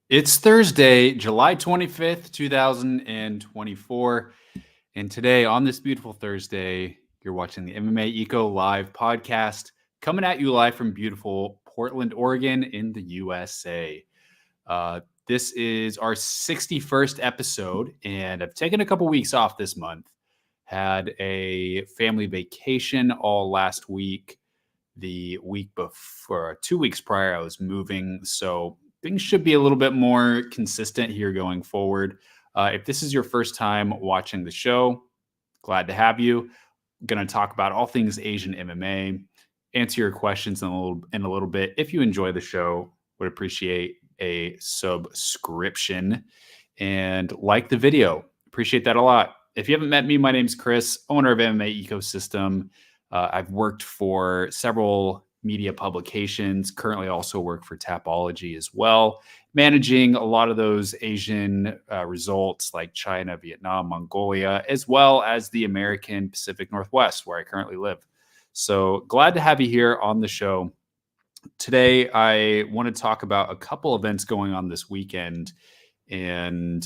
It's Thursday, July 25th, 2024. And today, on this beautiful Thursday, you're watching the MMA Eco Live podcast coming at you live from beautiful Portland, Oregon in the USA. This is our 61st episode, and I've taken a couple weeks off this month. Had a family vacation all last week. The week before, 2 weeks prior, I was moving. So things should be a little bit more consistent here going forward. If this is your first time watching the show, glad to have you. Going to talk about all things Asian MMA, answer your questions in a little bit. If you enjoy the show, would appreciate a subscription and like the video. Appreciate that a lot. If you haven't met me, my name's Chris, owner of MMA Ecosystem. I've worked for several media publications, currently also work for Tapology as well, managing a lot of those Asian results like China, Vietnam, Mongolia, as well as the American Pacific Northwest, where I currently live. So glad to have you here on the show. Today, I want to talk about a couple events going on this weekend and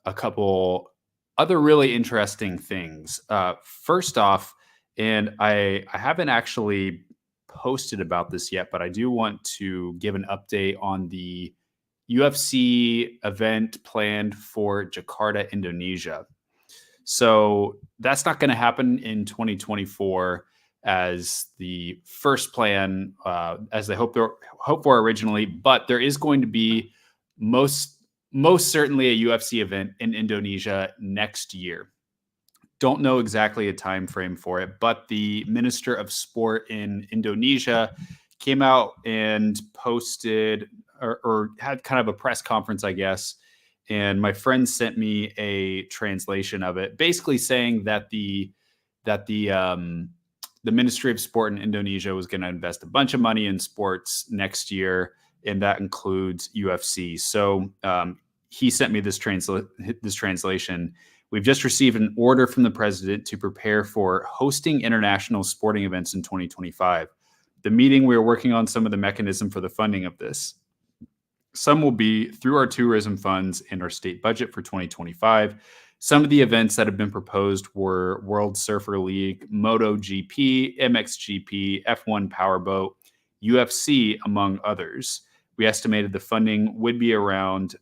a couple other really interesting things. First off, and I haven't actually posted about this yet, but I do want to give an update on the UFC event planned for Jakarta, Indonesia. So that's not going to happen in 2024 as the first plan, as they hope for originally. But there is going to be most certainly a UFC event in Indonesia next year. Don't know exactly a time frame for it, but the Minister of Sport in Indonesia came out and posted or had kind of a press conference, I guess. And my friend sent me a translation of it, basically saying that the Ministry of Sport in Indonesia was going to invest a bunch of money in sports next year, and that includes UFC. So he sent me this translation. We've just received an order from the president to prepare for hosting international sporting events in 2025. The meeting, we are working on some of the mechanism for the funding of this. Some will be through our tourism funds and our state budget for 2025. Some of the events that have been proposed were World Surfer League, MotoGP, MXGP, F1 Powerboat, UFC, among others. We estimated the funding would be around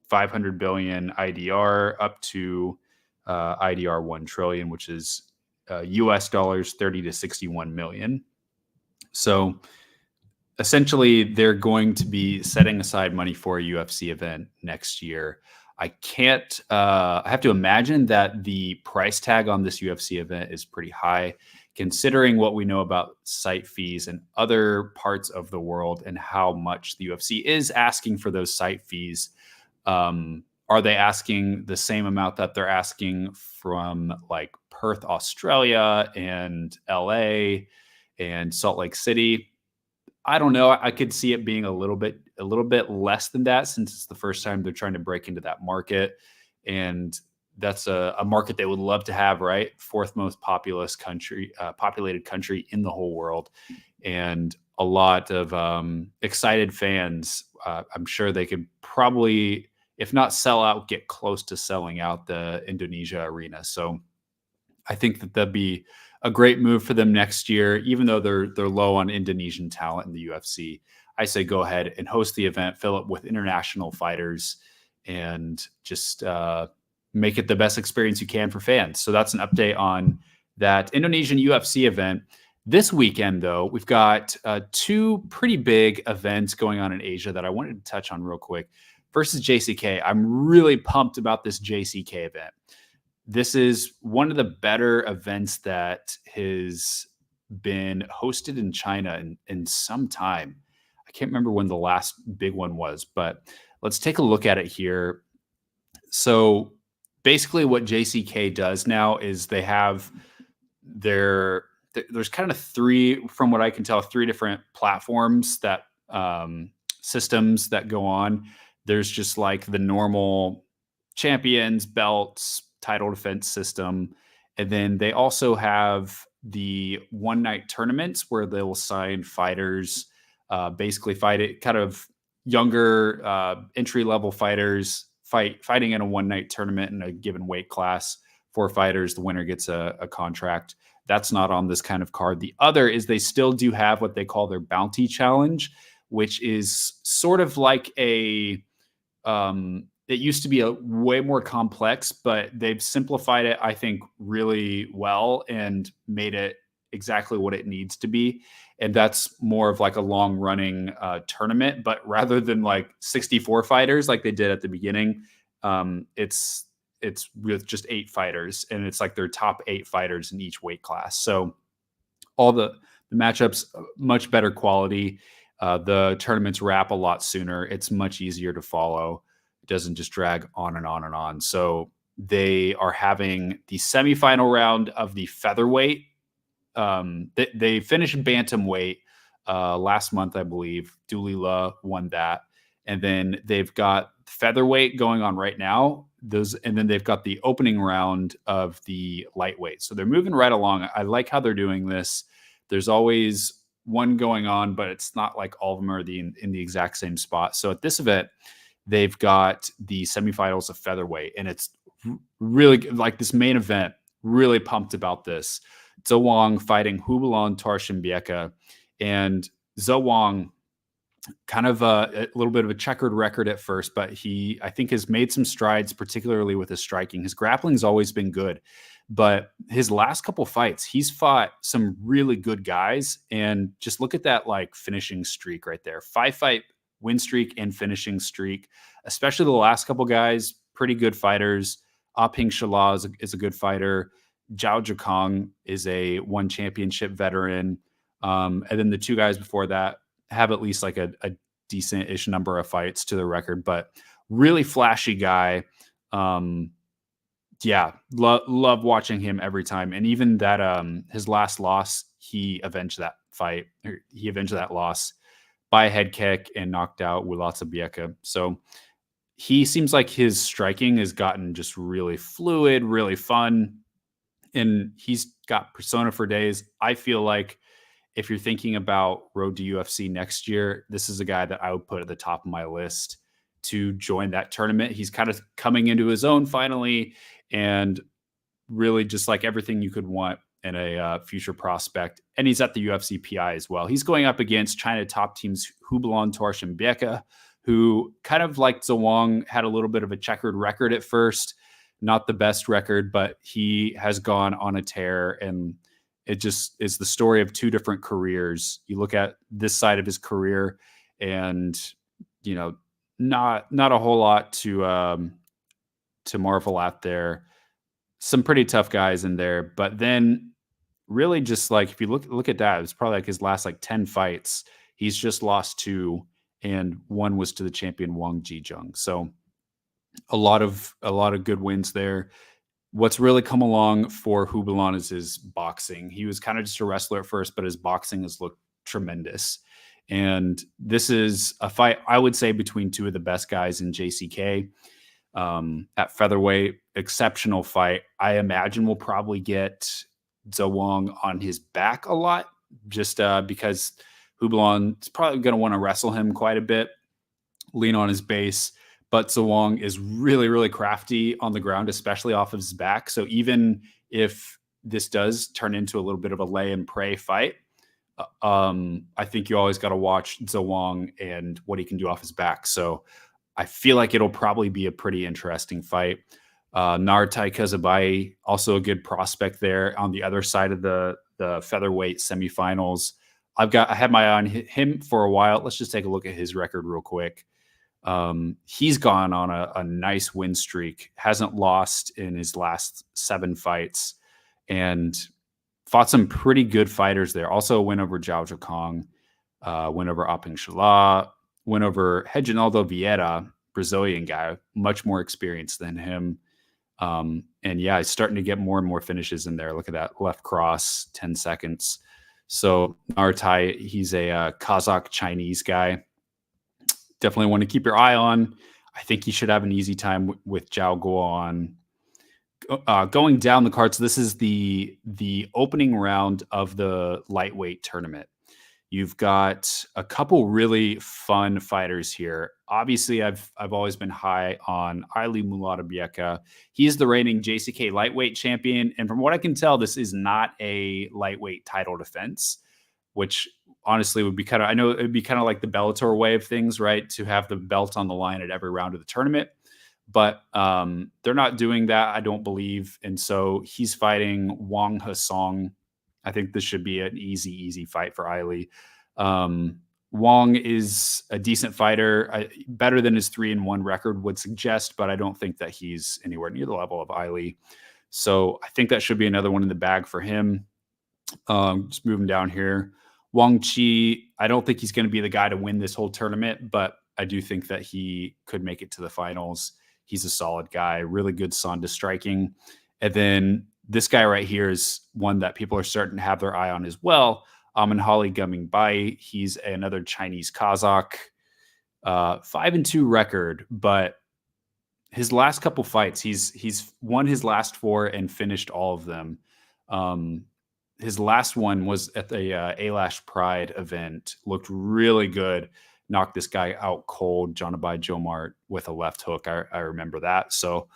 500 billion IDR up to IDR 1 trillion, which is US dollars 30 to 61 million. So essentially, they're going to be setting aside money for a UFC event next year. I have to imagine that the price tag on this UFC event is pretty high, considering what we know about site fees in other parts of the world and how much the UFC is asking for those site fees. Are they asking the same amount that they're asking from like Perth, Australia, and LA and Salt Lake City? I don't know. I could see it being a little bit less than that, since it's the first time they're trying to break into that market. And that's a market they would love to have, right? Fourth most populated country in the whole world. And a lot of excited fans. I'm sure they could probably, if not sell out, get close to selling out the Indonesia arena. So I think that that'd be a great move for them next year, even though they're low on Indonesian talent in the UFC. I say go ahead and host the event, fill it with international fighters, and just make it the best experience you can for fans. So that's an update on that Indonesian UFC event. This weekend, though, we've got two pretty big events going on in Asia that I wanted to touch on real quick. First is JCK. I'm really pumped about this JCK event. This is one of the better events that has been hosted in China in some time. I can't remember when the last big one was, but let's take a look at it here. So basically what JCK does now is they have there's kind of three, from what I can tell, three different platforms that systems that go on. There's just like the normal champions, belts, title defense system. And then they also have the one night tournaments where they'll sign fighters, basically fight it kind of younger entry-level fighters fighting in a one-night tournament in a given weight class. 4 fighters, the winner gets a contract. That's not on this kind of card. The other is they still do have what they call their bounty challenge, which is sort of like a it used to be a way more complex, but they've simplified it, I think, really well and made it exactly what it needs to be. And that's more of like a long running tournament, but rather than like 64 fighters like they did at the beginning, it's with just 8 fighters, and it's like their top 8 fighters in each weight class. So all the matchups, much better quality. The tournaments wrap a lot sooner. It's much easier to follow. It doesn't just drag on and on and on. So they are having the semifinal round of the featherweight. They finished bantamweight last month, I believe. Dulila won that. And then they've got featherweight going on right now. And then they've got the opening round of the lightweight. So they're moving right along. I like how they're doing this. There's always one going on, but it's not like all of them are in the exact same spot. So at this event, they've got the semifinals of featherweight, and it's really like this main event. Really pumped about this. Zhou Wang fighting Hubulon Tarshimbeka, and Zhou Wang, kind of a little bit of a checkered record at first, but he, I think, has made some strides, particularly with his striking. His grappling's always been good, but his last couple fights, he's fought some really good guys. And just look at that like finishing streak right there. 5-fight win streak and finishing streak, especially the last couple guys, pretty good fighters. Ping Shala is a good fighter. Zhao Zhikong is a 1 championship veteran. And then the 2 guys before that have at least like a decent-ish number of fights to the record, but really flashy guy. Yeah, love watching him every time. And even that his last loss, he avenged that fight. He avenged that loss by a head kick and knocked out Wilatsabieka. So he seems like his striking has gotten just really fluid, really fun, and he's got persona for days. I feel like if you're thinking about road to UFC next year, this is a guy that I would put at the top of my list to join that tournament. He's kind of coming into his own finally, and really just like everything you could want in a future prospect. And he's at the UFC PI as well. He's going up against China top teams Hubulon Tarshimbeka, who kind of like Zhou Wang had a little bit of a checkered record at first. Not the best record, but he has gone on a tear, and it just is the story of 2 different careers. You look at this side of his career, and not a whole lot to marvel at there. Some pretty tough guys in there, but then really just like if you look at that, it's probably like his last like 10 fights. He's just lost 2, and 1 was to the champion Wang Jijung. So a lot of good wins there. What's really come along for Hubulon is his boxing. He was kind of just a wrestler at first, but his boxing has looked tremendous. And this is a fight, I would say, between 2 of the best guys in JCK. At featherweight, exceptional fight. I imagine we'll probably get Zhou Wang on his back a lot, just because Hubulon is probably going to want to wrestle him quite a bit, lean on his base. But Zhou Wang is really, really crafty on the ground, especially off of his back. So even if this does turn into a little bit of a lay and pray fight, I think you always got to watch Zhou Wang and what he can do off his back. So I feel like it'll probably be a pretty interesting fight. Nartai Kazabai, also a good prospect there on the other side of the featherweight semifinals. I had my eye on him for a while. Let's just take a look at his record real quick. He's gone on a nice win streak, hasn't lost in his last 7 fights, and fought some pretty good fighters there. Also a win over Zhao Zhikong, win over Ping Shala, win over Reginaldo Vieira, Brazilian guy, much more experienced than him. And yeah, he's starting to get more and more finishes in there. Look at that left cross, 10 seconds. So Nartai, he's a Kazakh Chinese guy. Definitely want to keep your eye on. I think he should have an easy time with Zhao Guoan. Going down the card, so this is the opening round of the lightweight tournament. You've got a couple really fun fighters here. Obviously, I've always been high on Ali Mulatabiyeka. He's the reigning JCK lightweight champion, and from what I can tell, this is not a lightweight title defense, which honestly would be kind of, I know it would be kind of like the Bellator way of things, right? To have the belt on the line at every round of the tournament. But they're not doing that, I don't believe. And so he's fighting Wang Hasong. I think this should be an easy fight for Eiley. Wang is a decent fighter, better than his 3-1 record would suggest, but I don't think that he's anywhere near the level of Eiley. So I think that should be another one in the bag for him. Just moving down here. Wang Chi, I don't think he's going to be the guy to win this whole tournament, but I do think that he could make it to the finals. He's a solid guy, really good Sonda striking. And then this guy right here is one that people are starting to have their eye on as well. Amanhali Gumingbai. He's another Chinese Kazakh, 5-2 record, but his last couple fights, he's won his last 4 and finished all of them. His last one was at the Ailash Pride event. Looked really good. Knocked this guy out cold, Jonabai Jomart, with a left hook. I remember that. So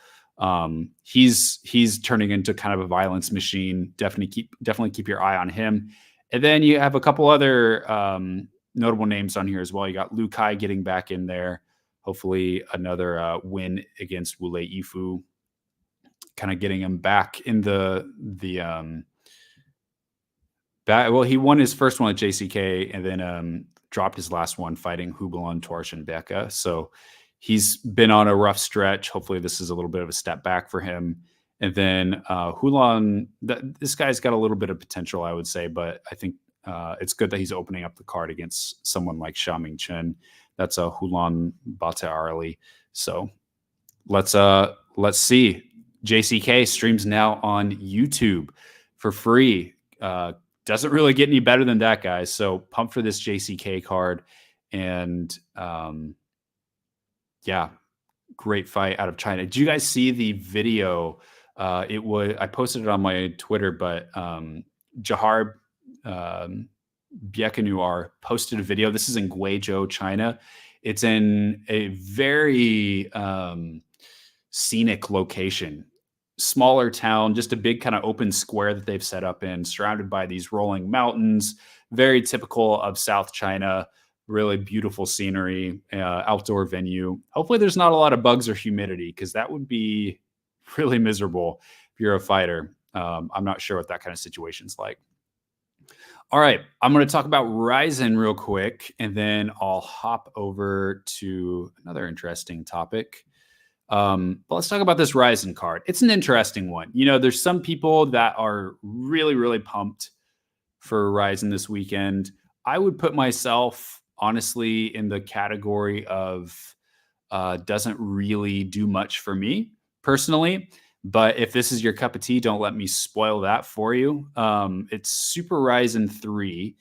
he's turning into kind of a violence machine. Definitely keep your eye on him. And then you have a couple other notable names on here as well. You got Lu Kai getting back in there. Hopefully another win against Wule Ifu, kind of getting him back in well, he won his first one at JCK and then dropped his last one fighting Hubulan Torshenbeka. So he's been on a rough stretch. Hopefully this is a little bit of a step back for him. And then Hulan, this guy's got a little bit of potential, I would say, but I think it's good that he's opening up the card against someone like Xiaoming Chen. That's a Hulan Bate Arli. So let's see. JCK streams now on YouTube for free. Doesn't really get any better than that, guys. So pumped for this JCK card. And yeah, great fight out of China. Did you guys see the video? I posted it on my Twitter, but Jahar Biekanuar posted a video. This is in Guizhou, China. It's in a very scenic location. Smaller town, just a big kind of open square that they've set up in, surrounded by these rolling mountains, very typical of South China, really beautiful scenery, outdoor venue. Hopefully there's not a lot of bugs or humidity, because that would be really miserable if you're a fighter. I'm not sure what that kind of situation's like. All right, I'm going to talk about RIZIN real quick, and then I'll hop over to another interesting topic. But let's talk about this RIZIN card. It's an interesting one. You know, there's some people that are really, really pumped for RIZIN this weekend. I would put myself, honestly, in the category of doesn't really do much for me personally. But if this is your cup of tea, don't let me spoil that for you. It's Super RIZIN 3.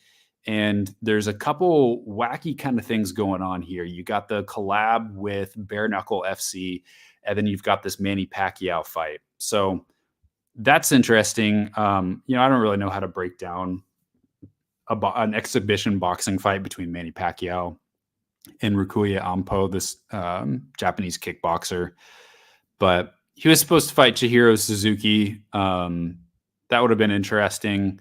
And there's a couple wacky kind of things going on here. You got the collab with Bare Knuckle FC, and then you've got this Manny Pacquiao fight. So that's interesting. You know, I don't really know how to break down an exhibition boxing fight between Manny Pacquiao and Rukuya Ampo, this Japanese kickboxer. But he was supposed to fight Chihiro Suzuki. That would have been interesting,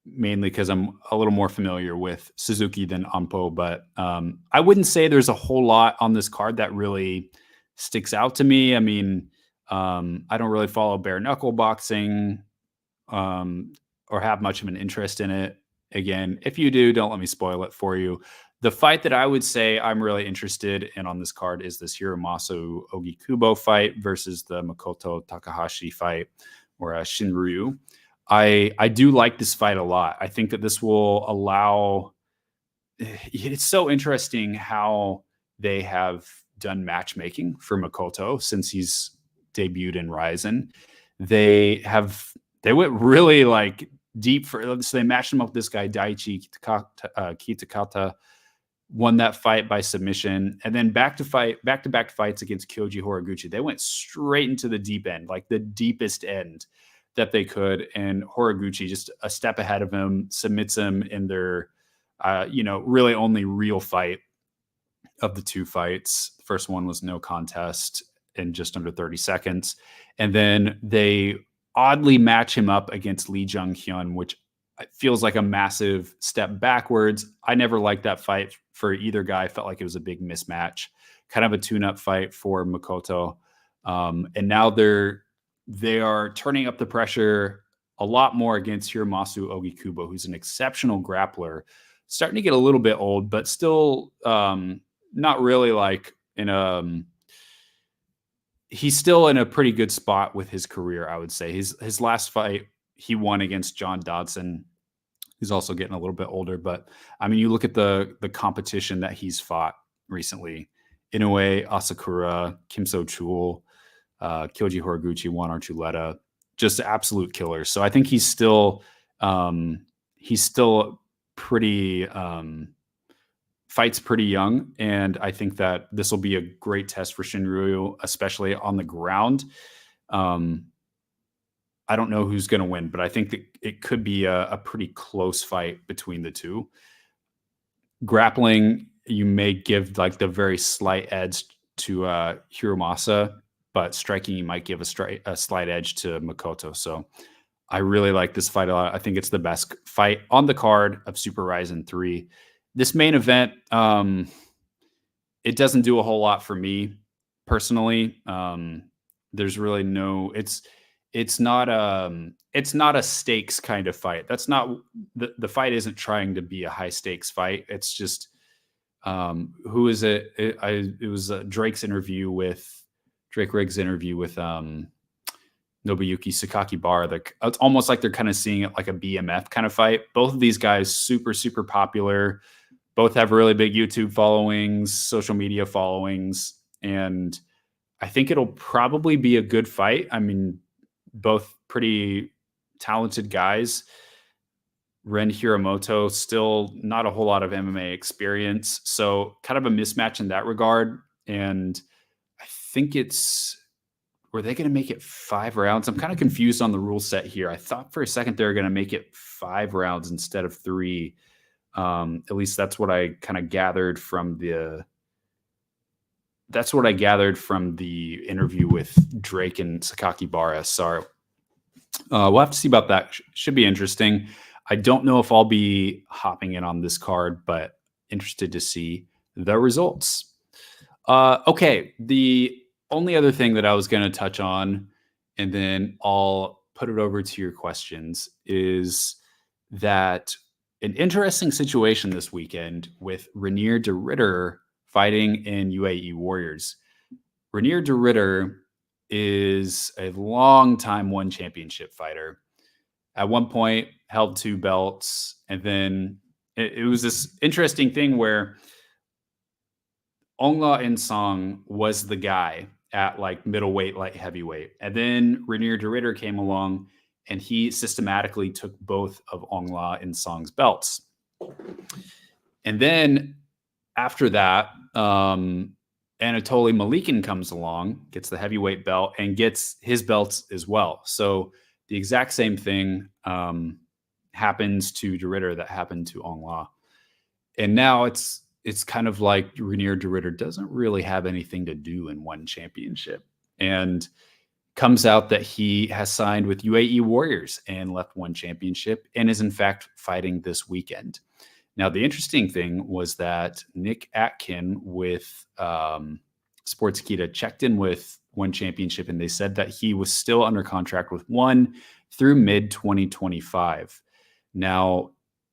mainly because I'm a little more familiar with Suzuki than Ampo. But I wouldn't say there's a whole lot on this card that really sticks out to me. I mean, I don't really follow bare knuckle boxing or have much of an interest in it. Again, if you do, don't let me spoil it for you. The fight that I would say I'm really interested in on this card is this Hiromasu Ogikubo fight versus the Makoto Takahashi fight, or Shinryu. I do like this fight a lot. I think that this will allow... It's so interesting how they have done matchmaking for Makoto since he's debuted in RIZIN. They went really like deep so they matched him up with this guy Daichi Kitakata, won that fight by submission, and then back-to-back fights against Kyoji Horiguchi. They went straight into the deep end, like the deepest end that they could, and Horiguchi just a step ahead of him, submits him in their really only real fight of the two fights. The first one was no contest in just under 30 seconds. And then they oddly match him up against Lee Jung-hyun, which feels like a massive step backwards. I never liked that fight for either guy. I felt like it was a big mismatch, kind of a tune-up fight for Makoto. And now they are turning up the pressure a lot more against Hiromasu Ogikubo, who's an exceptional grappler, starting to get a little bit old, but still not really like he's still in a pretty good spot with his career, I would say. His last fight, he won against John Dodson. He's also getting a little bit older, but I mean, you look at the competition that he's fought recently: Inoue, Asakura, Kim So-chul, Kyoji Horiguchi, Juan Archuleta, just absolute killers. So I think he's still pretty fights pretty young, and I think that this will be a great test for Shinryu, especially on the ground. I don't know who's going to win, but I think that it could be a pretty close fight between the two. Grappling, you may give like the very slight edge to Hiromasa, but striking, you might give a slight edge to Makoto. So I really like this fight a lot. I think it's the best fight on the card of Super RIZIN 3. This main event, it doesn't do a whole lot for me personally. There's really no, it's not a stakes kind of fight. That's not the fight isn't trying to be a high stakes fight. It's just who is it? It was Drake Riggs' interview with Nobuyuki Sakakibara. It's almost like they're kind of seeing it like a BMF kind of fight. Both of these guys super popular. Both have really big YouTube followings, social media followings, and I think it'll probably be a good fight. I mean, both pretty talented guys. Ren Hiramoto, still not a whole lot of MMA experience, so kind of a mismatch in that regard. And I think were they going to make it 5 rounds? I'm kind of confused on the rule set here. I thought for a second they were going to make it 5 rounds instead of 3. At least that's what I kind of gathered from the interview with Drake and Sakakibara. Sorry. We'll have to see about that. Should be interesting. I don't know if I'll be hopping in on this card, but interested to see the results. Okay. The only other thing that I was going to touch on, and then I'll put it over to your questions, is that an interesting situation this weekend with Reinier de Ridder fighting in UAE Warriors. Reinier de Ridder is a long-time one championship fighter. At one point, held 2 belts, and then it was this interesting thing where Ongla In-sung was the guy at like middleweight, light heavyweight, and then Reinier de Ridder came along, and he systematically took both of Ongla In-sung's belts. And then after that, Anatoly Malikin comes along, gets the heavyweight belt, and gets his belts as well. So the exact same thing happens to de Ridder that happened to Ongla. And now it's kind of like Reinier de Ridder doesn't really have anything to do in one championship. And comes out that he has signed with UAE Warriors and left one championship and is in fact fighting this weekend. Now, the interesting thing was that Nick Atkin with Sportskeeda checked in with one championship, and they said that he was still under contract with one through mid-2025. Now,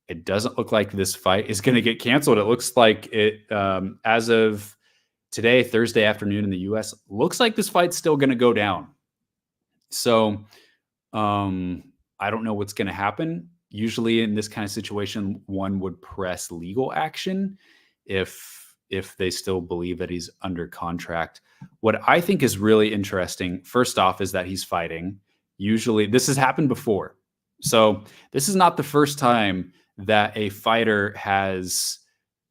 it doesn't look like this fight is going to get canceled. It looks like it, as of today, Thursday afternoon in the US, looks like this fight's still going to go down. So I don't know what's going to happen. Usually in this kind of situation, one would press legal action if they still believe that he's under contract. What I think is really interesting, first off, is that he's fighting. Usually this has happened before. So this is not the first time that a fighter has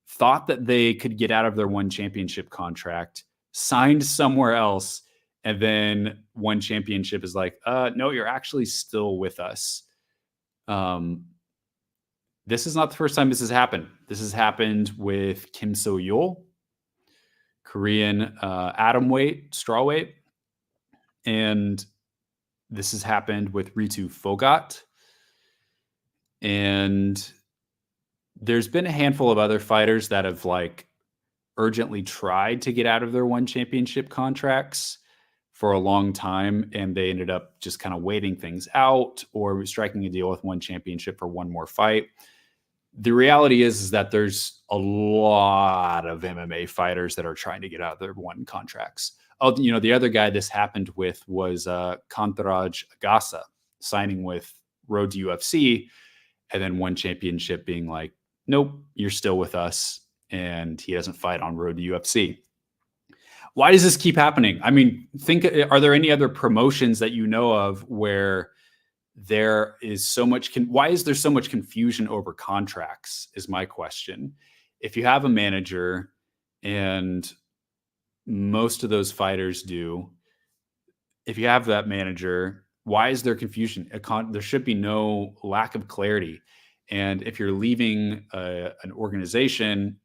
thought that they could get out of their one championship contract, signed somewhere else, and then one championship is like, no, you're actually still with us. This is not the first time this has happened. This has happened with Kim So-yeol, Korean atomweight, strawweight. And this has happened with Ritu Phogat. And there's been a handful of other fighters that have like urgently tried to get out of their one championship contracts for a long time, and they ended up just kind of waiting things out or striking a deal with one championship for one more fight. The reality is that there's a lot of MMA fighters that are trying to get out of their one contracts. Oh, the other guy this happened with was Kantaraj Agasa signing with Road to UFC, and then one championship being like, nope, you're still with us, and he doesn't fight on Road to UFC. Why does this keep happening? I mean, are there any other promotions that you know of where there is so much why is there so much confusion over contracts is my question. If you have a manager, and most of those fighters do, if you have that manager, why is there confusion? There should be no lack of clarity. And if you're leaving an organization,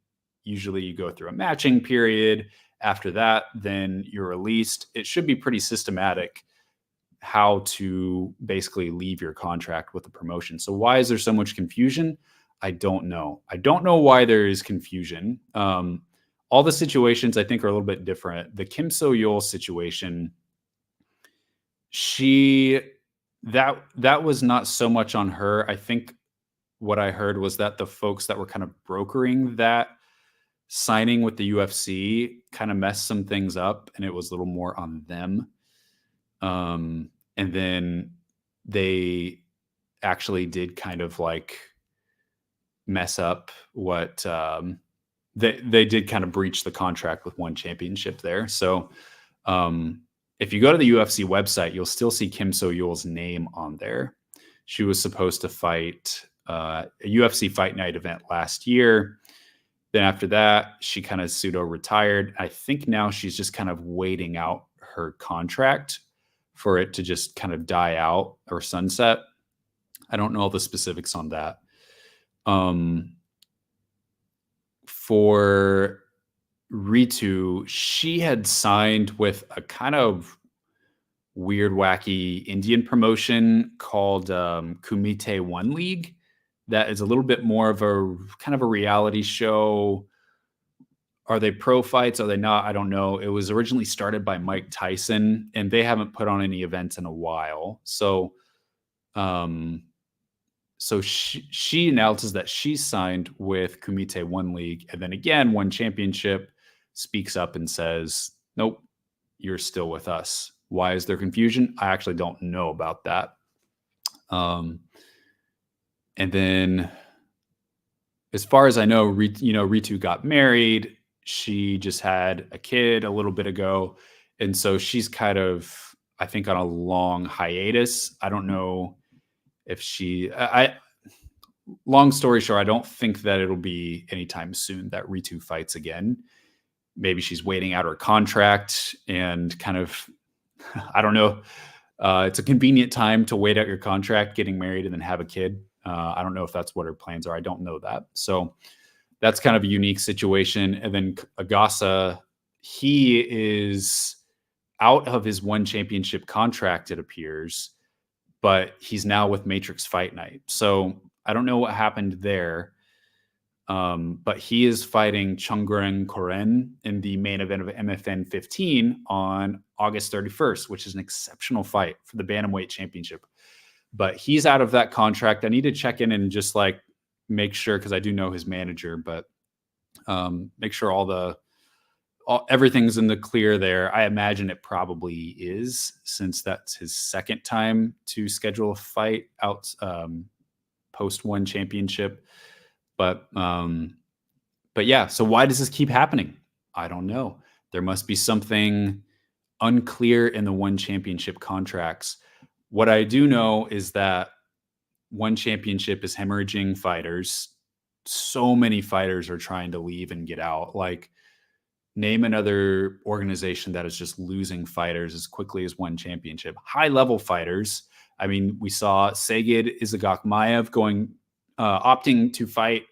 usually you go through a matching period. After that, then you're released. It should be pretty systematic how to basically leave your contract with the promotion. So why is there so much confusion? I don't know. I don't know why there is confusion. All the situations I think are a little bit different. The Kim So-yeol situation, that was not so much on her. I think what I heard was that the folks that were kind of brokering that signing with the UFC kind of messed some things up, and it was a little more on them. And then they actually did kind of like mess up what they did kind of breach the contract with one championship there. So if you go to the UFC website, you'll still see Kim So-yeol's name on there. She was supposed to fight a UFC Fight Night event last year. Then after that, she kind of pseudo retired. I think now she's just kind of waiting out her contract for it to just kind of die out or sunset. I don't know all the specifics on that. For Ritu, she had signed with a kind of weird, wacky Indian promotion called Kumite One League. That is a little bit more of a kind of a reality show. Are they pro fights? Are they not? I don't know. It was originally started by Mike Tyson, and they haven't put on any events in a while. So, she announces that she signed with Kumite One League, and then again, One Championship speaks up and says, "Nope, you're still with us." Why is there confusion? I actually don't know about that. And then, as far as I know, Ritu got married. She just had a kid a little bit ago. And so she's kind of, I think, on a long hiatus. I don't know if long story short, I don't think that it'll be anytime soon that Ritu fights again. Maybe she's waiting out her contract and kind of, I don't know. It's a convenient time to wait out your contract, getting married, and then have a kid. I don't know if that's what her plans are. I don't know that. So that's kind of a unique situation. And then Agasa, he is out of his one championship contract, it appears, but he's now with Matrix Fight Night. So I don't know what happened there. But he is fighting Chungreng Koren in the main event of MFN 15 on August 31st, which is an exceptional fight for the Bantamweight Championship. But he's out of that contract. I need to check in and just like make sure, because I do know his manager, but make sure everything's in the clear there. I imagine it probably is, since that's his second time to schedule a fight out post one championship. But yeah, so why does this keep happening? I don't know. There must be something unclear in the one championship contracts. What I do know is that one championship is hemorrhaging fighters. So many fighters are trying to leave and get out. Like, name another organization that is just losing fighters as quickly as one championship. High level fighters. I mean, we saw Segid Isagokmaev going opting to fight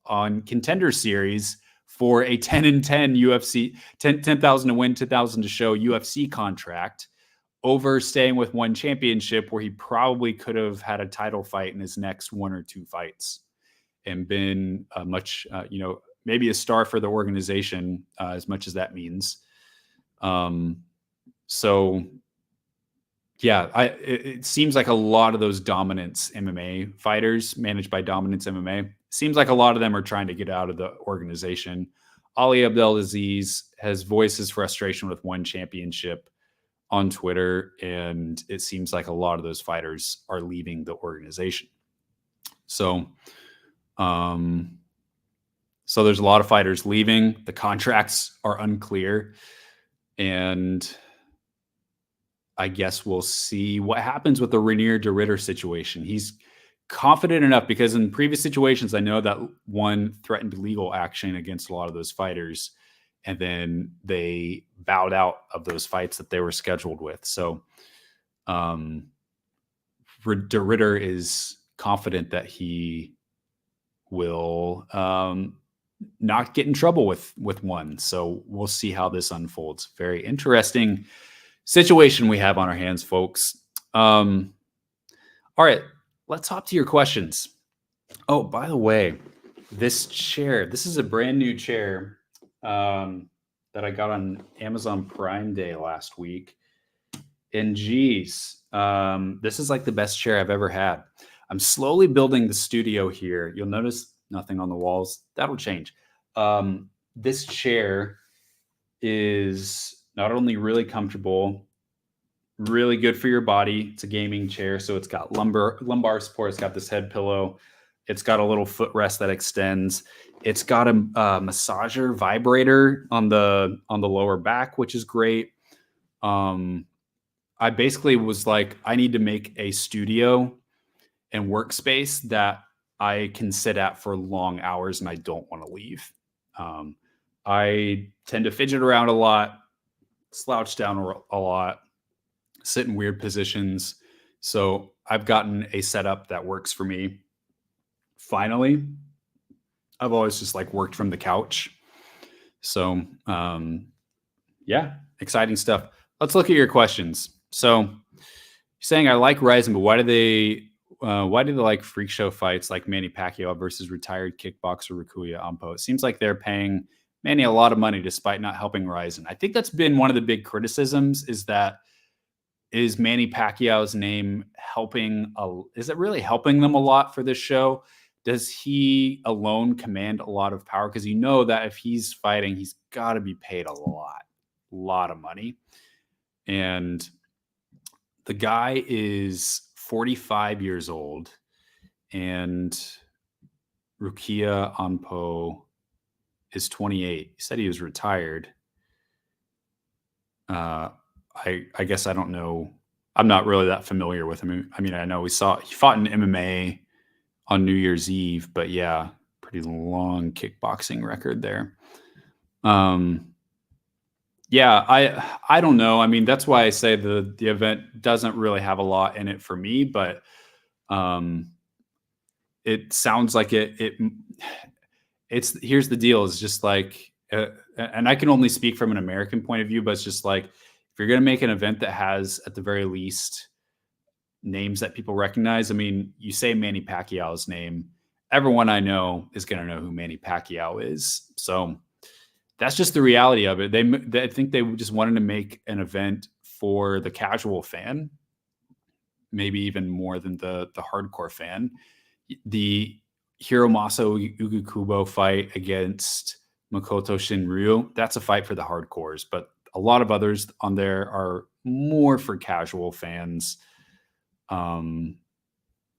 on Contender Series for a 10-10 UFC, 10,000 to win, 2,000 to show UFC contract over staying with one championship where he probably could have had a title fight in his next 1 or 2 fights and been much, maybe a star for the organization, as much as that means. So yeah, it seems like a lot of those Dominance MMA fighters managed by Dominance MMA, seems like a lot of them are trying to get out of the organization. Ali Abdelaziz has voiced his frustration with one championship on Twitter, and it seems like a lot of those fighters are leaving the organization. So there's a lot of fighters leaving. The contracts are unclear, and I guess we'll see what happens with the Reinier de Ridder situation. He's confident enough because in previous situations, I know that one threatened legal action against a lot of those fighters, and then they bowed out of those fights that they were scheduled with. So de Ridder is confident that he will not get in trouble with one. So we'll see how this unfolds. Very interesting situation we have on our hands, folks. All right, let's hop to your questions. Oh, by the way, this chair, this is a brand new chair that I got on Amazon Prime Day last week. And geez, this is like the best chair I've ever had. I'm slowly building the studio here. You'll notice nothing on the walls. That'll change. This chair is not only really comfortable, really good for your body. It's a gaming chair, so it's got lumbar support. It's got this head pillow. It's got a little footrest that extends. It's got a massager vibrator on the lower back, which is great. I basically was like, I need to make a studio and workspace that I can sit at for long hours and I don't want to leave. I tend to fidget around a lot, slouch down a lot, sit in weird positions. So I've gotten a setup that works for me. Finally, I've always just like worked from the couch. So yeah, exciting stuff. Let's look at your questions. So you're saying I like RIZIN, but why do they like freak show fights like Manny Pacquiao versus retired kickboxer Rukuya Ampo? It seems like they're paying Manny a lot of money despite not helping RIZIN. I think that's been one of the big criticisms is Manny Pacquiao's name helping? Is it really helping them a lot for this show? Does he alone command a lot of power? Because you know that if he's fighting, he's got to be paid a lot of money. And the guy is 45 years old, and Rukuya Ampo is 28. He said he was retired. I guess I don't know. I'm not really that familiar with him. I mean, I know he fought in MMA on New Year's Eve, but yeah, pretty long kickboxing record there. Yeah, I don't know. I mean, that's why I say the event doesn't really have a lot in it for me, but it sounds like it's here's the deal. It's just like, and I can only speak from an American point of view, but it's just like, if you're going to make an event that has at the very least names that people recognize, I mean, you say Manny Pacquiao's name, everyone I know is going to know who Manny Pacquiao is. So that's just the reality of it. I think they just wanted to make an event for the casual fan, maybe even more than the hardcore fan. The Hiromasa Ugukubo fight against Makoto Shinryu, that's a fight for the hardcores, but a lot of others on there are more for casual fans. And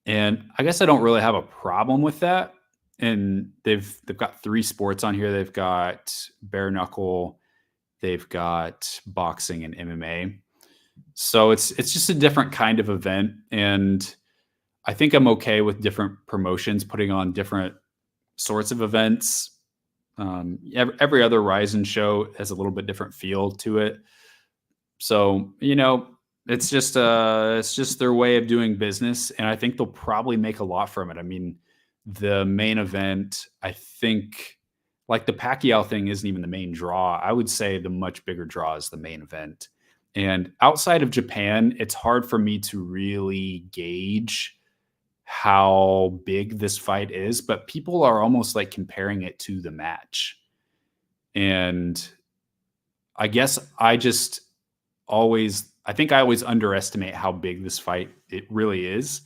I guess I don't really have a problem with that. And they've got 3 sports on here. They've got bare knuckle, they've got boxing and MMA. So it's just a different kind of event. And I think I'm okay with different promotions putting on different sorts of events. Every other RIZIN show has a little bit different feel to it. So, it's just their way of doing business. And I think they'll probably make a lot from it. I mean, the main event, I think, like the Pacquiao thing isn't even the main draw. I would say the much bigger draw is the main event. And outside of Japan, it's hard for me to really gauge how big this fight is, but people are almost like comparing it to the match. And I guess I think I always underestimate how big this fight it really is.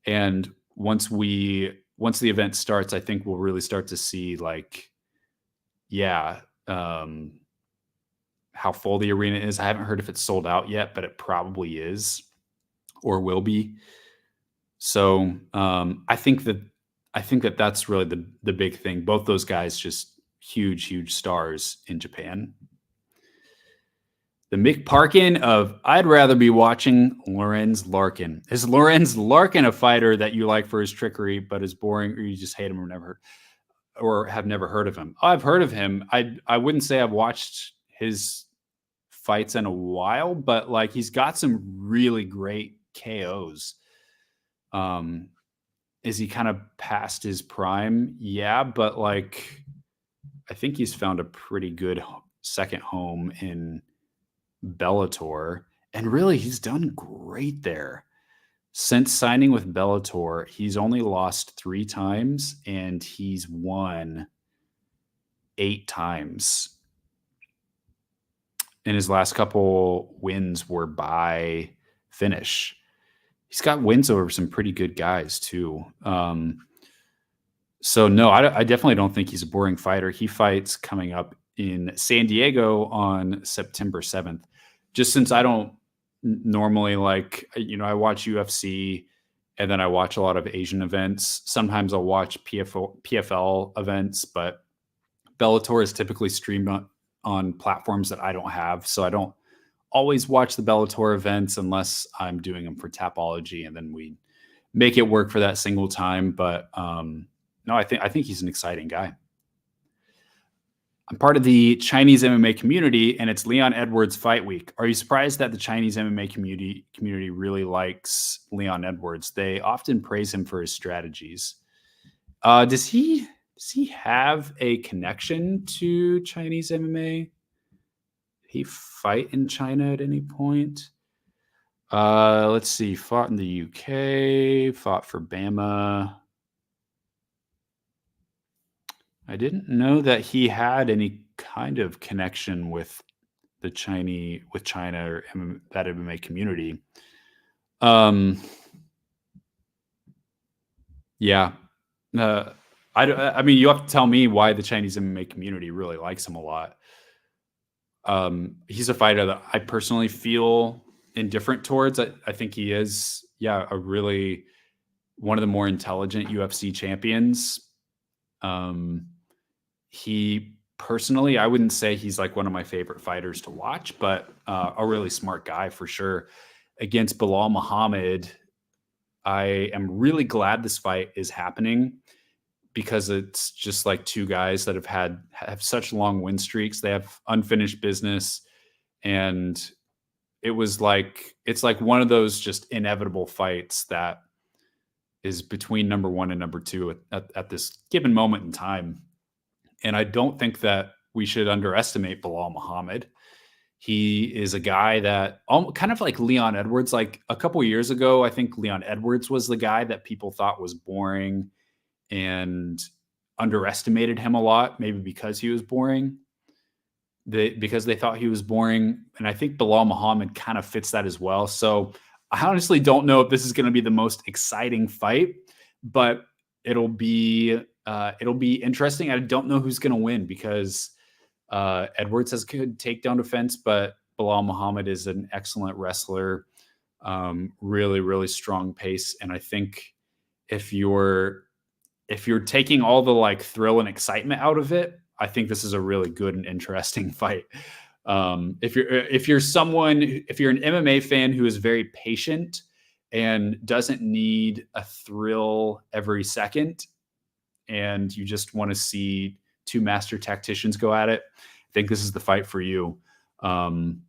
And once the event starts, I think we'll really start to see like, yeah, how full the arena is. I haven't heard if it's sold out yet, but it probably is or will be. So I think that that's really the big thing. Both those guys just huge stars in Japan. The Mick Parkin of I'd rather be watching Lorenz Larkin. Is Lorenz Larkin a fighter that you like for his trickery, but is boring, or you just hate him or have never heard of him? I've heard of him. I wouldn't say I've watched his fights in a while, but like he's got some really great KOs. Is he kind of past his prime? Yeah, but like I think he's found a pretty good second home in Bellator, and really he's done great there. Since signing with Bellator, he's only lost 3 times and he's won 8 times. And his last couple wins were by finish. He's got wins over some pretty good guys too. So no, I definitely don't think he's a boring fighter. He fights coming up in San Diego on September 7th. Just since I don't normally like, I watch UFC and then I watch a lot of Asian events. Sometimes I'll watch PFL events, but Bellator is typically streamed on platforms that I don't have. So I don't always watch the Bellator events unless I'm doing them for Tapology, and then we make it work for that single time. But no, I think he's an exciting guy. I'm part of the Chinese MMA community, and it's Leon Edwards Fight Week. Are you surprised that the Chinese MMA community really likes Leon Edwards? They often praise him for his strategies. Does he have a connection to Chinese MMA? Did he fight in China at any point? Let's see. Fought in the UK. Fought for Bama. I didn't know that he had any kind of connection with China or that MMA community. Yeah. I mean, you have to tell me why the Chinese MMA community really likes him a lot. He's a fighter that I personally feel indifferent towards. I think he is, a really one of the more intelligent UFC champions. He personally, I wouldn't say he's like one of my favorite fighters to watch, but a really smart guy for sure. Against Bilal Muhammad, I am really glad this fight is happening because it's just like two guys that have such long win streaks. They have unfinished business, and it's like one of those just inevitable fights that is between number 1 and number 2 at this given moment in time. And I don't think that we should underestimate Bilal Muhammad. He is a guy that kind of like Leon Edwards. Like a couple of years ago, I think Leon Edwards was the guy that people thought was boring and underestimated him a lot, maybe because he was boring. Because they thought he was boring. And I think Bilal Muhammad kind of fits that as well. So I honestly don't know if this is going to be the most exciting fight, but it'll be interesting. I don't know who's going to win because Edwards has good takedown defense, but Bilal Muhammad is an excellent wrestler, really, really strong pace. And I think if you're taking all the like thrill and excitement out of it, I think this is a really good and interesting fight. If you're an MMA fan who is very patient and doesn't need a thrill every second, and you just want to see two master tacticians go at it, I think this is the fight for you. Personally,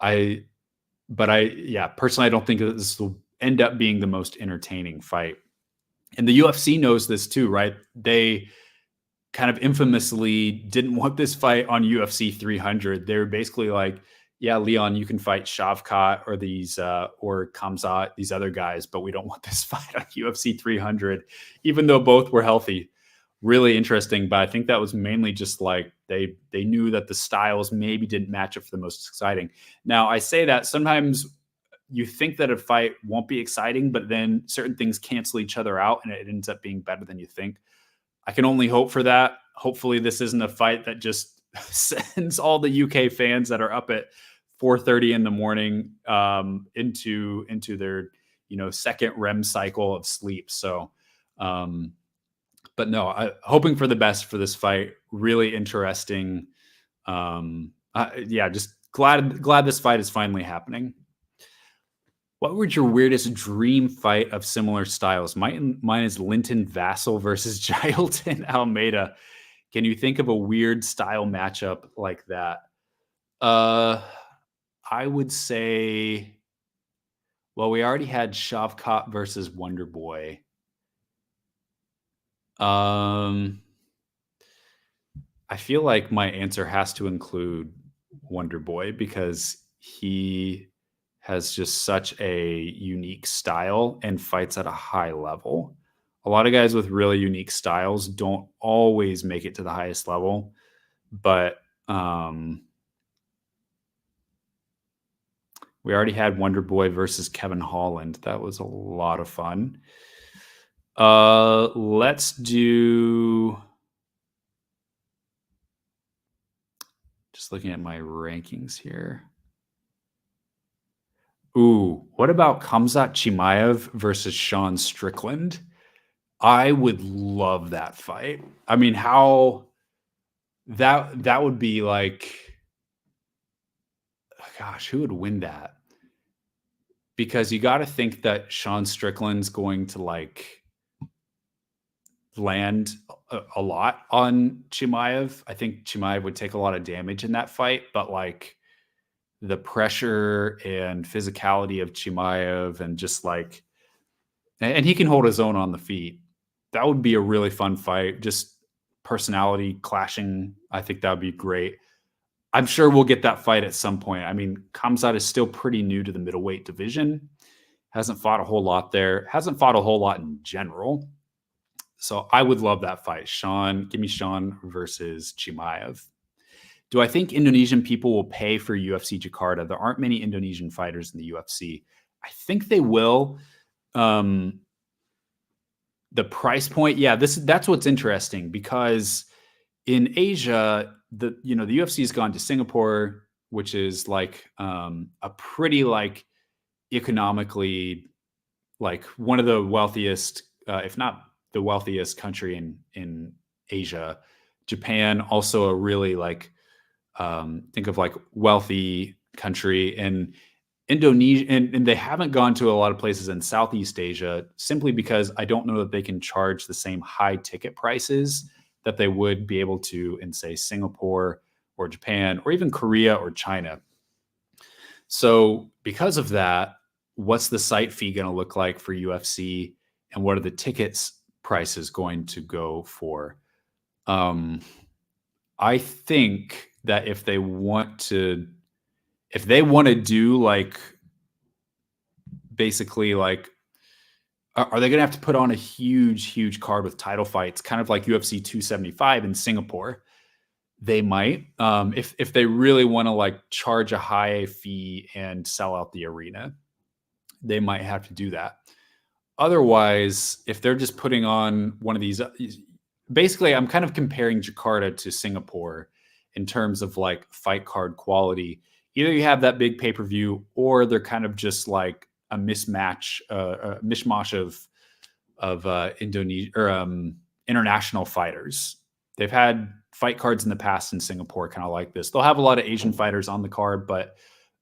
I don't think that this will end up being the most entertaining fight. And the UFC knows this too, right? They kind of infamously didn't want this fight on UFC 300. They were basically like, yeah, Leon, you can fight Shavkat or these or Kamzat, these other guys, but we don't want this fight on UFC 300, even though both were healthy. Really interesting, but I think that was mainly just like they knew that the styles maybe didn't match up for the most exciting. Now, I say that sometimes you think that a fight won't be exciting, but then certain things cancel each other out and it ends up being better than you think. I can only hope for that. Hopefully this isn't a fight that just sends all the UK fans that are up at 4:30 in the morning into their second REM cycle of sleep. So but no, hoping for the best for this fight. Really interesting. Yeah, just glad this fight is finally happening. What would your weirdest dream fight of similar styles? Mine is Linton Vassell versus Jailton Almeida. Can you think of a weird style matchup like that? I would say, well, we already had Shavkat versus Wonder Boy. I feel like my answer has to include Wonder Boy because he has just such a unique style and fights at a high level. A lot of guys with really unique styles don't always make it to the highest level, but we already had Wonder Boy versus Kevin Holland. That was a lot of fun. Let's do. Just looking at my rankings here. Ooh, what about Khamzat Chimaev versus Sean Strickland? I would love that fight. I mean, how that would be like, gosh, who would win that? Because you got to think that Sean Strickland's going to like land a lot on Chimaev. I think Chimaev would take a lot of damage in that fight, but like the pressure and physicality of Chimaev and just like, and he can hold his own on the feet. That would be a really fun fight. Just personality clashing. I think that would be great. I'm sure we'll get that fight at some point. I mean, Khamzat is still pretty new to the middleweight division. Hasn't fought a whole lot there. Hasn't fought a whole lot in general. So I would love that fight. Give me Sean versus Chimaev. Do I think Indonesian people will pay for UFC Jakarta? There aren't many Indonesian fighters in the UFC. I think they will. The price point, yeah, that's what's interesting because in Asia, the UFC has gone to Singapore, which is like a pretty like economically like one of the wealthiest, if not the wealthiest country in Asia. Japan, also a really like think of like wealthy country, and Indonesia, and they haven't gone to a lot of places in Southeast Asia simply because I don't know that they can charge the same high ticket prices that they would be able to in, say, Singapore or Japan or even Korea or China. So because of that, what's the site fee going to look like for UFC, and what are the tickets prices going to go for? I think that if they want to do like basically like, are they going to have to put on a huge card with title fights, kind of like UFC 275 in Singapore? They might, if they really want to like charge a high fee and sell out the arena, they might have to do that. Otherwise, if they're just putting on one of these, basically, I'm kind of comparing Jakarta to Singapore in terms of like fight card quality. Either you have that big pay-per-view, or they're kind of just like a mishmash of Indonesia or international fighters. They've had fight cards in the past in Singapore, kind of like this. They'll have a lot of Asian fighters on the card, but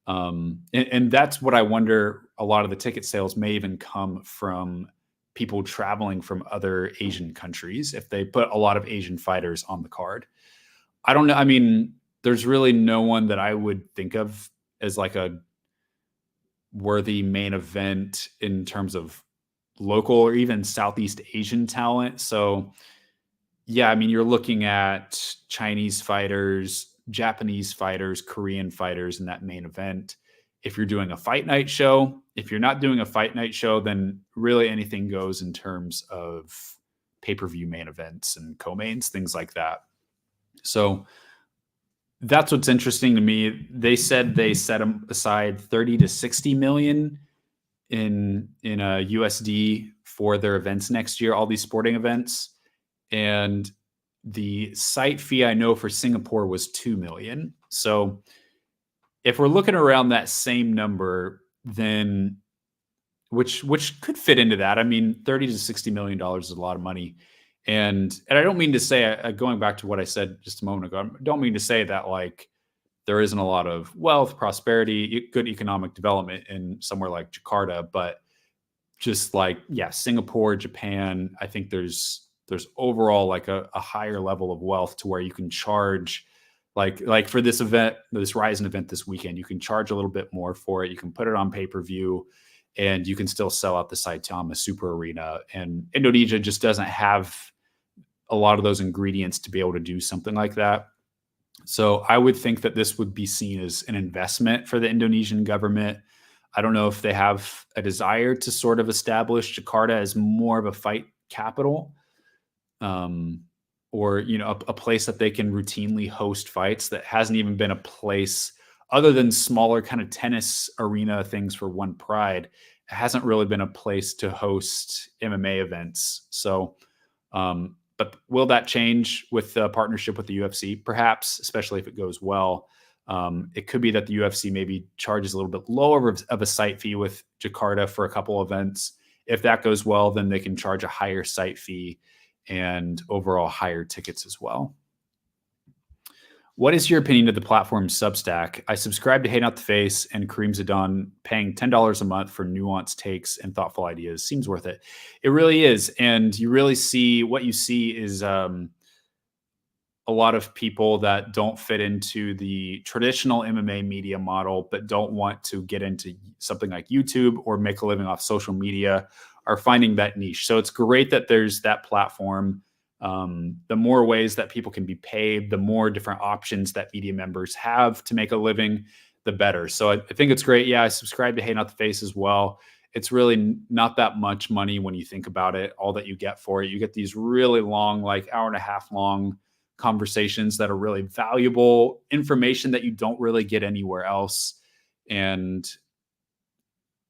and that's what I wonder. A lot of the ticket sales may even come from people traveling from other Asian countries if they put a lot of Asian fighters on the card. I don't know. I mean, there's really no one that I would think of as like a worthy main event in terms of local or even Southeast Asian talent. So yeah, I mean, you're looking at Chinese fighters, Japanese fighters, Korean fighters in that main event. If you're doing a fight night show, if you're not doing a fight night show, then really anything goes in terms of pay-per-view main events and co-mains, things like that. So that's what's interesting to me. They said they set aside 30 to 60 million in USD for their events next year, all these sporting events. And the site fee I know for Singapore was 2 million. So if we're looking around that same number, then which could fit into that. I mean, 30 to 60 million dollars is a lot of money. And I don't mean to say, going back to what I said just a moment ago, I don't mean to say that like there isn't a lot of wealth, prosperity, good economic development in somewhere like Jakarta, but just like, yeah, Singapore, Japan, I think there's overall like a higher level of wealth to where you can charge like for this event, this RIZIN event this weekend, you can charge a little bit more for it. You can put it on pay-per-view and you can still sell out the Saitama Super Arena. And Indonesia just doesn't have a lot of those ingredients to be able to do something like that. So I would think that this would be seen as an investment for the Indonesian government. I don't know if they have a desire to sort of establish Jakarta as more of a fight capital, or a place that they can routinely host fights. That hasn't even been a place other than smaller kind of tennis arena things for One Pride. It hasn't really been a place to host MMA events. So, but will that change with the partnership with the UFC? Perhaps, especially if it goes well. It could be that the UFC maybe charges a little bit lower of a site fee with Jakarta for a couple events. If that goes well, then they can charge a higher site fee and overall higher tickets as well. What is your opinion of the platform Substack? I subscribe to Hey Not the Face and Kareem Zidane. Paying $10 a month for nuanced takes and thoughtful ideas seems worth it. It really is. And you really see what you see is a lot of people that don't fit into the traditional MMA media model, but don't want to get into something like YouTube or make a living off social media, are finding that niche. So it's great that there's that platform. The more ways that people can be paid, the more different options that media members have to make a living, the better. So I think it's great. Yeah, I subscribe to Hey Not the Face as well. It's really not that much money when you think about it, all that you get for it. You get these really long, like hour and a half long conversations that are really valuable information that you don't really get anywhere else, and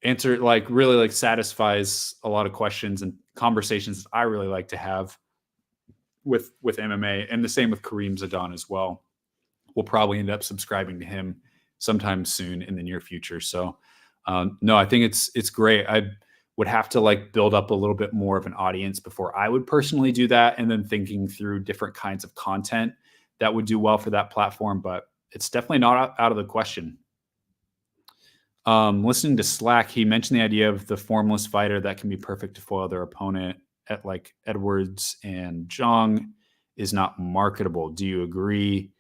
answer like really like satisfies a lot of questions and conversations that I really like to have with MMA, and the same with Kareem Zidane as well. We'll probably end up subscribing to him sometime soon in the near future. So no, I think it's great. I would have to like build up a little bit more of an audience before I would personally do that. And then thinking through different kinds of content that would do well for that platform, but it's definitely not out of the question. Listening to Slack, he mentioned the idea of the formless fighter that can be perfect to foil their opponent at like Edwards and Zhang is not marketable. Do you agree?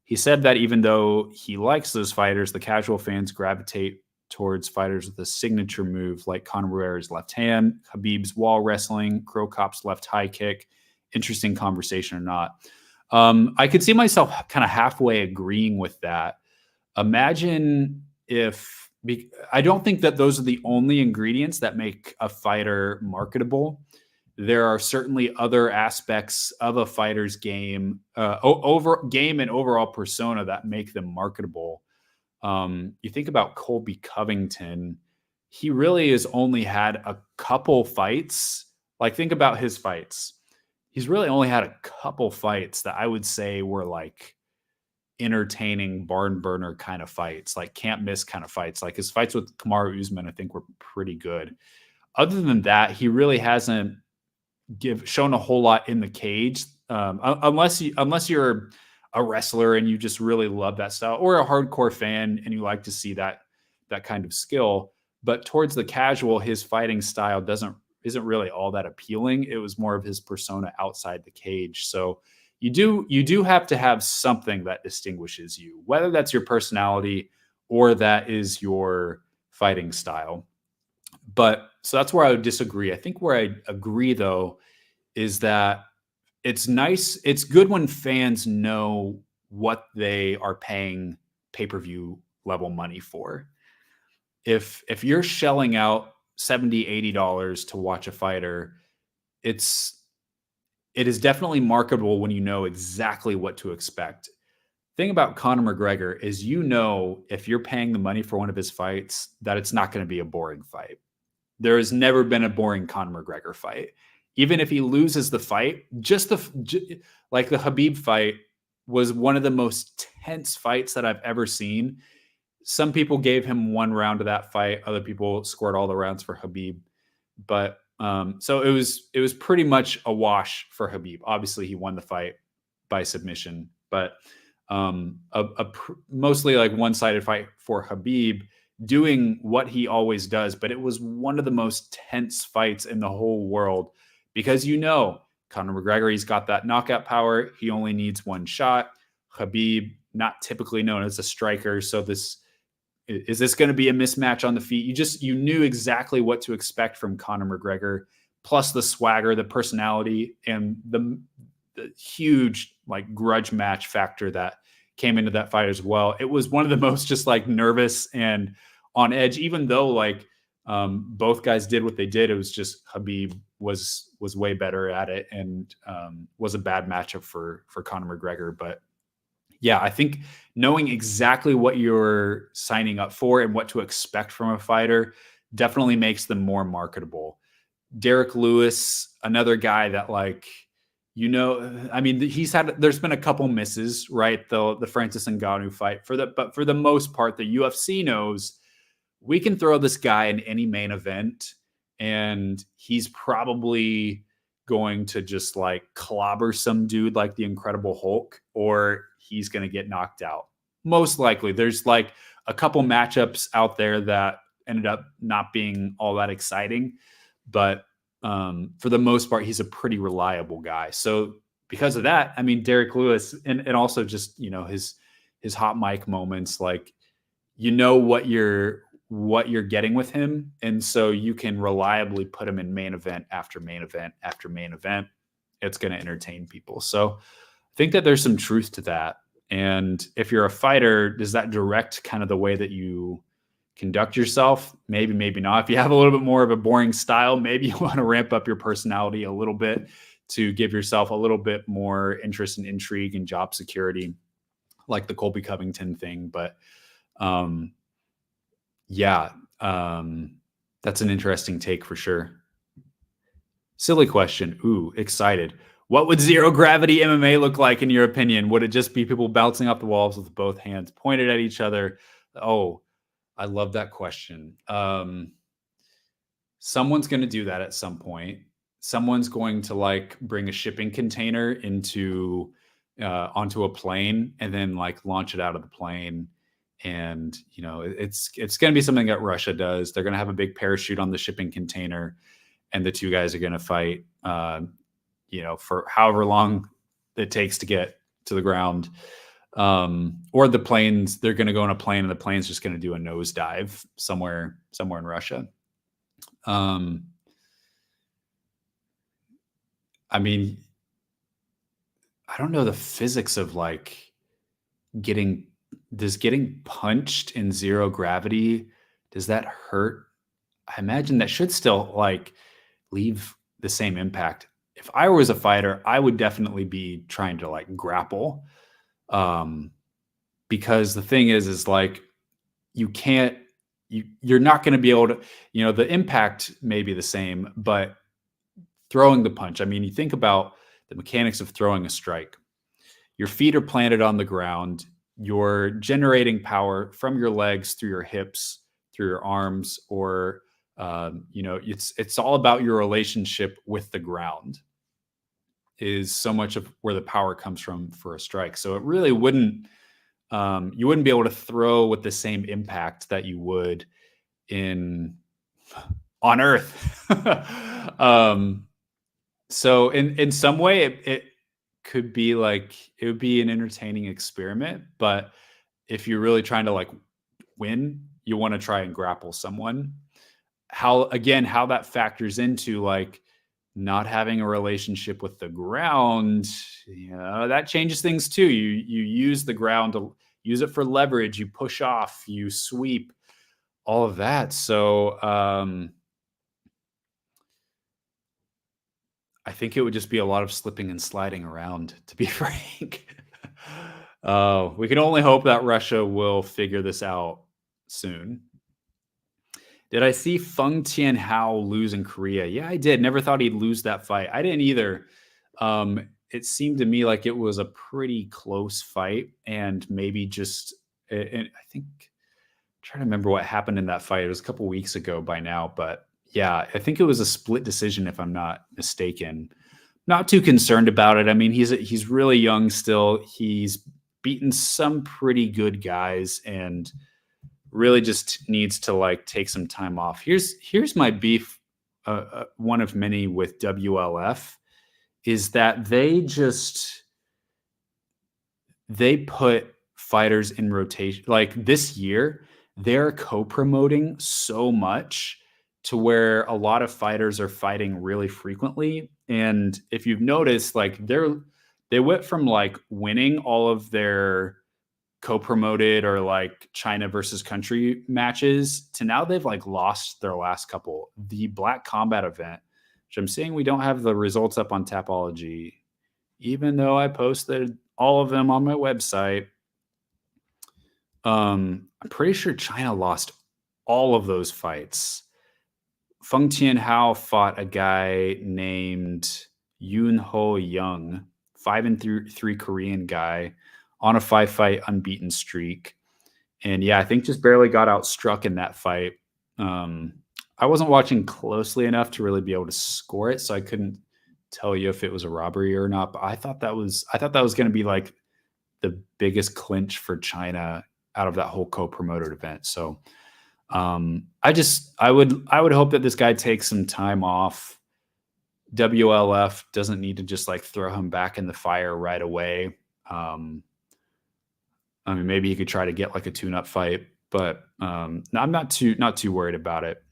He said that even though he likes those fighters, the casual fans gravitate towards fighters with a signature move like Conor Barrera's left hand, Khabib's wall wrestling, Cro Cop's left high kick. Interesting conversation or not. I could see myself kind of halfway agreeing with that. Imagine if, I don't think that those are the only ingredients that make a fighter marketable. There are certainly other aspects of a fighter's game, game and overall persona that make them marketable. You think about Colby Covington, he really has only had a couple fights. Like, think about his fights. He's really only had a couple fights that I would say were like entertaining barn burner kind of fights, like can't miss kind of fights. Like his fights with Kamaru Usman, I think were pretty good. Other than that, he really hasn't shown a whole lot in the cage, unless you're a wrestler and you just really love that style, or a hardcore fan and you like to see that kind of skill. But towards the casual, his fighting style isn't really all that appealing. It was more of his persona outside the cage. So you do have to have something that distinguishes you, whether that's your personality or that is your fighting style. But so that's where I would disagree. I think where I agree though is that it's nice. It's good when fans know what they are paying pay-per-view level money for. If you're shelling out $70, $80 to watch a fighter, it is definitely marketable when you know exactly what to expect. Thing about Conor McGregor is, if you're paying the money for one of his fights, that it's not going to be a boring fight. There has never been a boring Conor McGregor fight. Even if he loses the fight, like the Khabib fight was one of the most tense fights that I've ever seen. Some people gave him one round of that fight. Other people scored all the rounds for Khabib. But so it was pretty much a wash for Khabib. Obviously, he won the fight by submission, but mostly like one-sided fight for Khabib, doing what he always does. But it was one of the most tense fights in the whole world because Conor McGregor, he's got that knockout power. He only needs one shot. Khabib, not typically known as a striker, so is this going to be a mismatch on the feet? You knew exactly what to expect from Conor McGregor, plus the swagger, the personality, and the huge like grudge match factor that came into that fight as well. It was one of the most just like nervous and on edge, even though like both guys did what they did. It was just Khabib was way better at it and was a bad matchup for Conor McGregor. But yeah, I think knowing exactly what you're signing up for and what to expect from a fighter definitely makes them more marketable. Derek Lewis, another guy that there's been a couple misses, right? The Francis Ngannou fight but for the most part, the UFC knows we can throw this guy in any main event and he's probably going to just like clobber some dude like the Incredible Hulk, or he's going to get knocked out. Most likely. There's like a couple matchups out there that ended up not being all that exciting, but for the most part, he's a pretty reliable guy. So because of that, I mean, Derek Lewis and also just, his hot mic moments, like, what you're getting with him. And so you can reliably put him in main event after main event after main event. It's going to entertain people. So I think that there's some truth to that. And if you're a fighter, does that direct kind of the way that you conduct yourself? Maybe, maybe not. If you have a little bit more of a boring style, maybe you want to ramp up your personality a little bit to give yourself a little bit more interest and intrigue and job security, like the Colby Covington thing. But that's an interesting take for sure. Silly question. Ooh, excited. What would zero gravity MMA look like in your opinion? Would it just be people bouncing off the walls with both hands pointed at each other? Oh, I love that question. Someone's going to do that at some point. Someone's going to like bring a shipping container onto a plane and then like launch it out of the plane. And, it's going to be something that Russia does. They're going to have a big parachute on the shipping container and the two guys are going to fight, for however long it takes to get to the ground. Or the planes, they're going to go on a plane and the plane's just going to do a nosedive somewhere in Russia. I mean, I don't know the physics of like getting punched in zero gravity. Does that hurt? I imagine that should still like leave the same impact. If I was a fighter, I would definitely be trying to like grapple. Because the thing is like, you're not going to be able to, the impact may be the same, but throwing the punch, I mean, you think about the mechanics of throwing a strike. Your feet are planted on the ground. You're generating power from your legs through your hips, through your arms, or, it's all about your relationship with the ground is so much of where the power comes from for a strike. So it really wouldn't, you wouldn't be able to throw with the same impact that you would on Earth. So in some way it could be like, it would be an entertaining experiment, but if you're really trying to like win, you want to try and grapple someone. how that factors into like not having a relationship with the ground, that changes things too. You use the ground to use it for leverage, you push off, you sweep, all of that. So I think it would just be a lot of slipping and sliding around, to be frank. We can only hope that Russia will figure this out soon. Did I see Feng Tianhao lose in Korea? Yeah, I did. Never thought he'd lose that fight. I didn't either. It seemed to me like it was a pretty close fight, and maybe just, and I think, I'm trying to remember what happened in that fight. It was a couple weeks ago by now, but yeah, I think it was a split decision, if I'm not mistaken. Not too concerned about it. I mean, he's really young still. He's beaten some pretty good guys, and really just needs to like take some time off. Here's my beef, one of many with WLF, is that they put fighters in rotation. Like this year, they're co-promoting so much to where a lot of fighters are fighting really frequently. And if you've noticed, like they went from like winning all of their co-promoted or like China versus country matches to now they've like lost their last couple. The Black Combat event, which I'm seeing we don't have the results up on Tapology, even though I posted all of them on my website. I'm pretty sure China lost all of those fights. Feng Tianhao fought a guy named Yoon Ho Young, 5-3 Korean guy on a 5-fight unbeaten streak. And yeah, I think just barely got outstruck in that fight. I wasn't watching closely enough to really be able to score it, so I couldn't tell you if it was a robbery or not. But I thought that was going to be like the biggest clinch for China out of that whole co-promoted event. So I would hope that this guy takes some time off. WLF doesn't need to just like throw him back in the fire right away. I mean, maybe he could try to get like a tune-up fight, but I'm not too worried about it.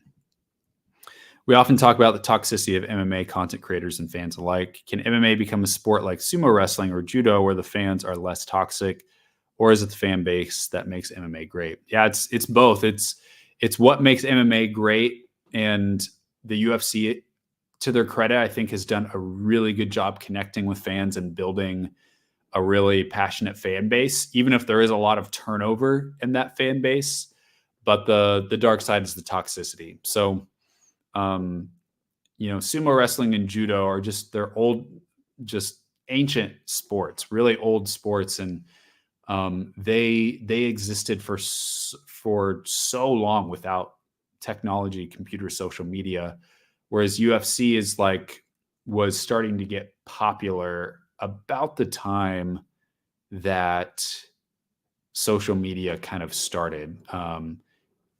We often talk about the toxicity of MMA content creators and fans alike. Can MMA become a sport like sumo wrestling or judo where the fans are less toxic, or is it the fan base that makes MMA great? Yeah, it's both. It's what makes MMA great, and the UFC, to their credit, I think has done a really good job connecting with fans and building a really passionate fan base, even if there is a lot of turnover in that fan base. But the dark side is the toxicity. So, sumo wrestling and judo are they're old, just ancient sports, really old sports, and they existed for so long without technology, computer, social media, whereas UFC was starting to get popular about the time that social media kind of started.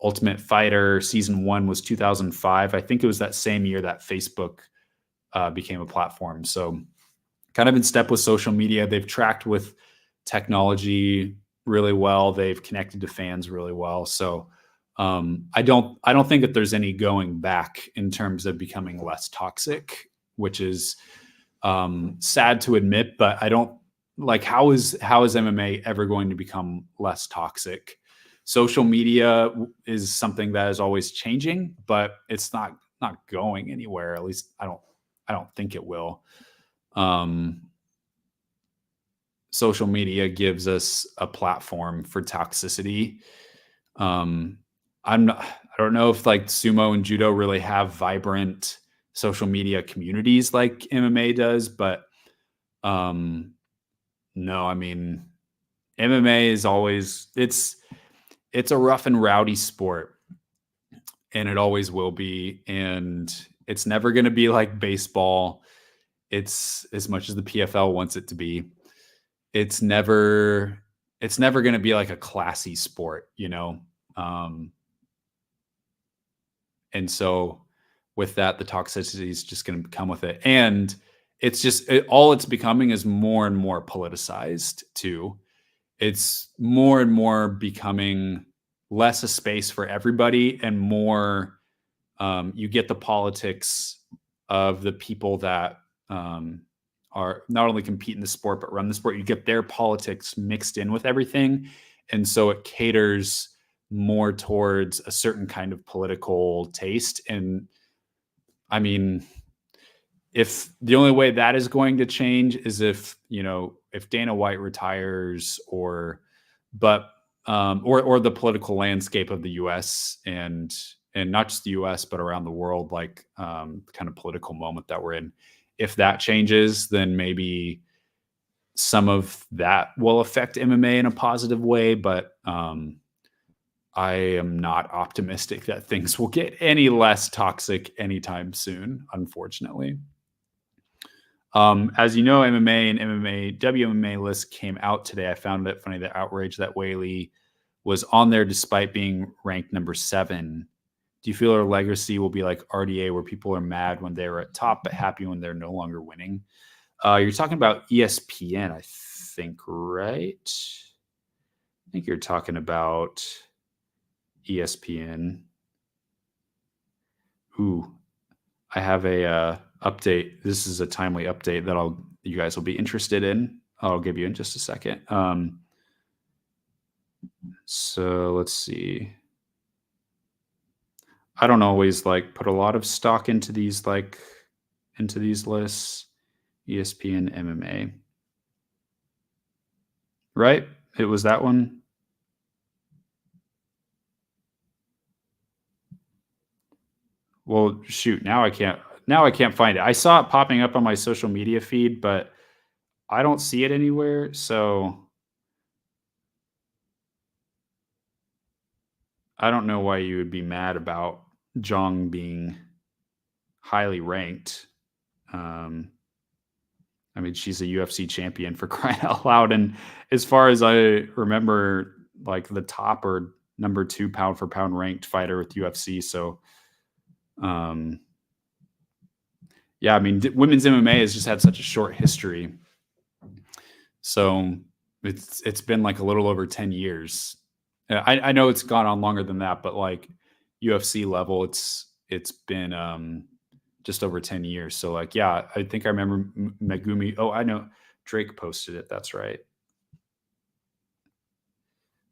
Ultimate Fighter season 1 was 2005. I think it was that same year that Facebook became a platform. So kind of in step with social media. They've tracked with technology really well. They've connected to fans really well. So I don't think that there's any going back in terms of becoming less toxic, which is sad to admit, but I don't like, how is MMA ever going to become less toxic? Social media is something that is always changing, but it's not going anywhere. At least I don't think it will. Social media gives us a platform for toxicity. I don't know if like sumo and judo really have vibrant social media communities like MMA does, but no, I mean, MMA is always, it's a rough and rowdy sport, and it always will be. And it's never going to be like baseball. It's, as much as the PFL wants it to be, it's never going to be like a classy sport, and so with that, the toxicity is just going to come with it. And it's just, all it's becoming is more and more politicized too. It's more and more becoming less a space for everybody and more You get the politics of the people that are not only compete in the sport but run the sport. You get their politics mixed in with everything, and so it caters more towards a certain kind of political taste. And I mean, if the only way that is going to change is if, if Dana White retires, or the political landscape of the US and not just the US, but around the world, like kind of political moment that we're in. If that changes, then maybe some of that will affect MMA in a positive way. But I am not optimistic that things will get any less toxic anytime soon, unfortunately. As you know, MMA and WMMA list came out today. I found it funny, the outrage that Weili was on there despite being ranked number 7. Do you feel her legacy will be like RDA, where people are mad when they're at top but happy when they're no longer winning? You're talking about ESPN, I think, right? I think you're talking about ESPN. Ooh, I have a update. This is a timely update that you guys will be interested in. I'll give you in just a second. So let's see. I don't always put a lot of stock into these lists. ESPN MMA. Right? It was that one. Well, shoot, now I can't find it. I saw it popping up on my social media feed, but I don't see it anywhere. So I don't know why you would be mad about Zhang being highly ranked. I mean, she's a UFC champion, for crying out loud. And as far as I remember, the top or number 2 pound for pound ranked fighter with UFC. So, yeah, I mean, women's MMA has just had such a short history. So it's been a little over 10 years. I know it's gone on longer than that, but UFC level, it's been just over 10 years. So yeah, I think I remember Megumi. Oh, I know Drake posted it. That's right.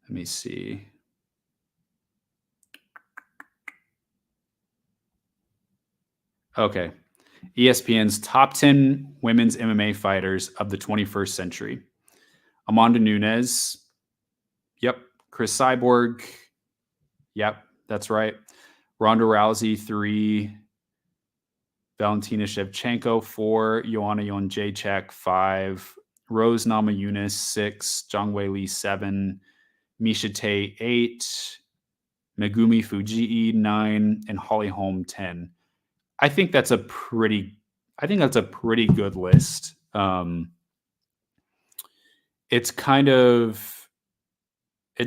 Let me see. Okay. ESPN's top 10 women's MMA fighters of the 21st century. Amanda Nunes. Yep. Chris Cyborg. Yep. That's right. Ronda Rousey, 3. Valentina Shevchenko, 4. Joanna Jędrzejczyk, 5. Rose Namajunas, 6. Zhang Weili, 7. Miesha Tate, 8. Megumi Fujii, 9. And Holly Holm, 10. I think that's a pretty good list. It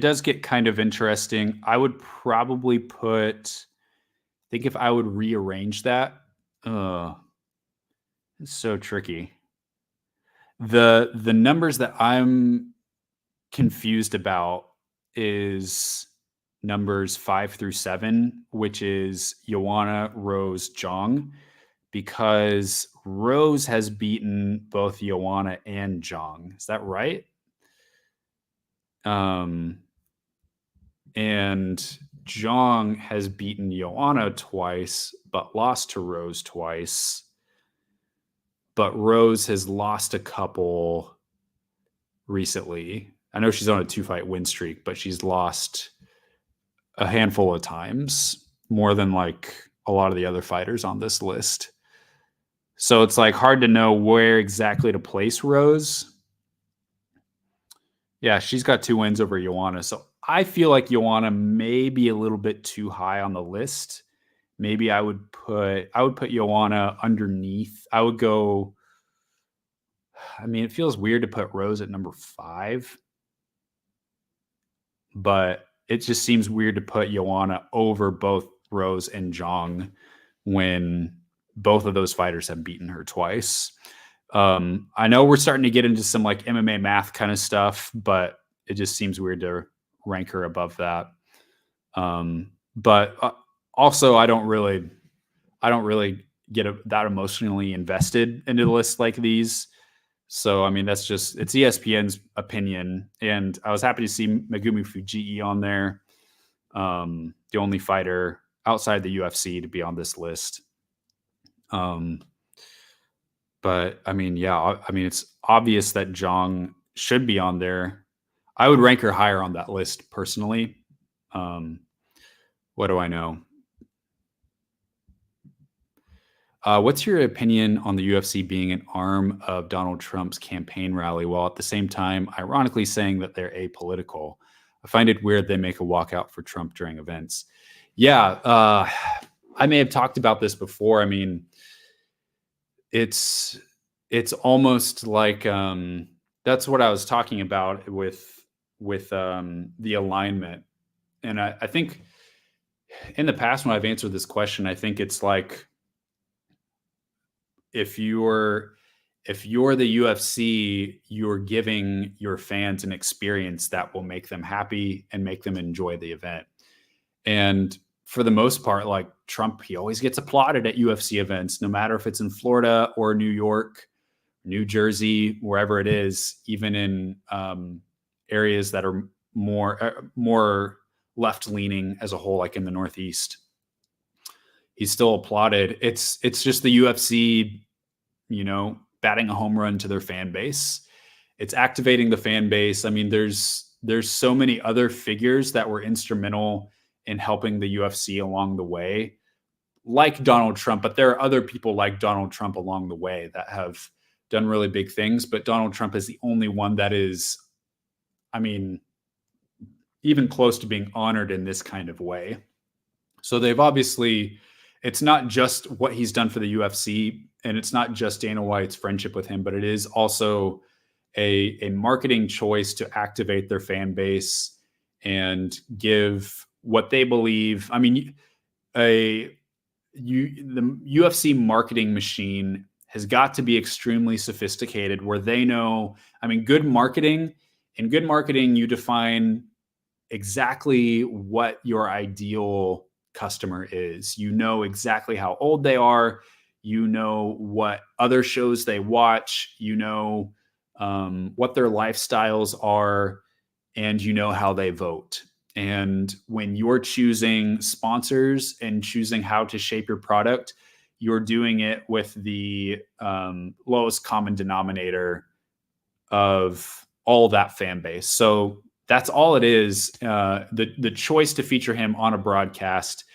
does get kind of interesting. I would probably think if I would rearrange that, it's so tricky. The numbers that I'm confused about is numbers 5 through 7, which is Joanna, Rose, Zhang, because Rose has beaten both Joanna and Zhang. Is that right? And Zhang has beaten Joanna twice, but lost to Rose twice. But Rose has lost a couple recently. I know she's on a 2-fight win streak, but she's lost a handful of times, more than a lot of the other fighters on this list. So it's hard to know where exactly to place Rose. Yeah, she's got 2 wins over Joanna. So I feel like Joanna may be a little bit too high on the list. Maybe I would put Joanna underneath. I would go, I mean, it feels weird to put Rose at number 5, but it just seems weird to put Joanna over both Rose and Zhang when both of those fighters have beaten her twice. I know we're starting to get into some MMA math kind of stuff, but it just seems weird to rank her above that. But also, I don't really get that emotionally invested into lists like these. So, I mean, it's ESPN's opinion. And I was happy to see Megumi Fujii on there, the only fighter outside the UFC to be on this list. But I mean, yeah, I mean, it's obvious that Zhang should be on there. I would rank her higher on that list personally. What do I know? What's your opinion on the UFC being an arm of Donald Trump's campaign rally, while at the same time, ironically saying that they're apolitical? I find it weird they make a walkout for Trump during events. Yeah, I may have talked about this before. I mean, it's almost like that's what I was talking about with the alignment. And I think in the past when I've answered this question, I think it's like, if you're the UFC, you're giving your fans an experience that will make them happy and make them enjoy the event. And for the most part, like Trump, he always gets applauded at UFC events, no matter if it's in Florida or New York, New Jersey, wherever it is, even in areas that are more left leaning as a whole, like in the Northeast. He's still applauded. It's just the UFC, batting a home run to their fan base. It's activating the fan base. I mean, there's so many other figures that were instrumental in helping the UFC along the way, like Donald Trump, but there are other people like Donald Trump along the way that have done really big things. But Donald Trump is the only one that is, I mean, even close to being honored in this kind of way. So they've obviously, it's not just what he's done for the UFC, and it's not just Dana White's friendship with him, but it is also a marketing choice to activate their fan base and give what they believe. I mean, the UFC marketing machine has got to be extremely sophisticated, where they know, I mean, good marketing, you define exactly what your ideal customer is. You know exactly how old they are. You know what other shows they watch. You know what their lifestyles are, and you know how they vote. And when you're choosing sponsors and choosing how to shape your product, you're doing it with the lowest common denominator of all that fan base. So that's all it is. The choice to feature him on a broadcast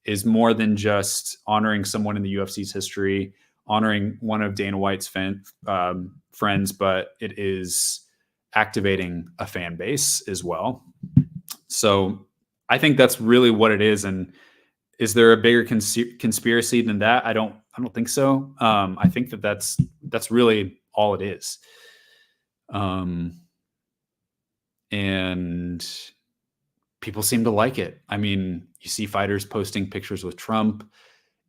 is more than just honoring someone in the UFC's history, honoring one of Dana White's friends, but it is activating a fan base as well. So I think that's really what it is. And is there a bigger conspiracy than that? I don't think so. I think that's really all it is. And people seem to like it. I mean, you see fighters posting pictures with Trump.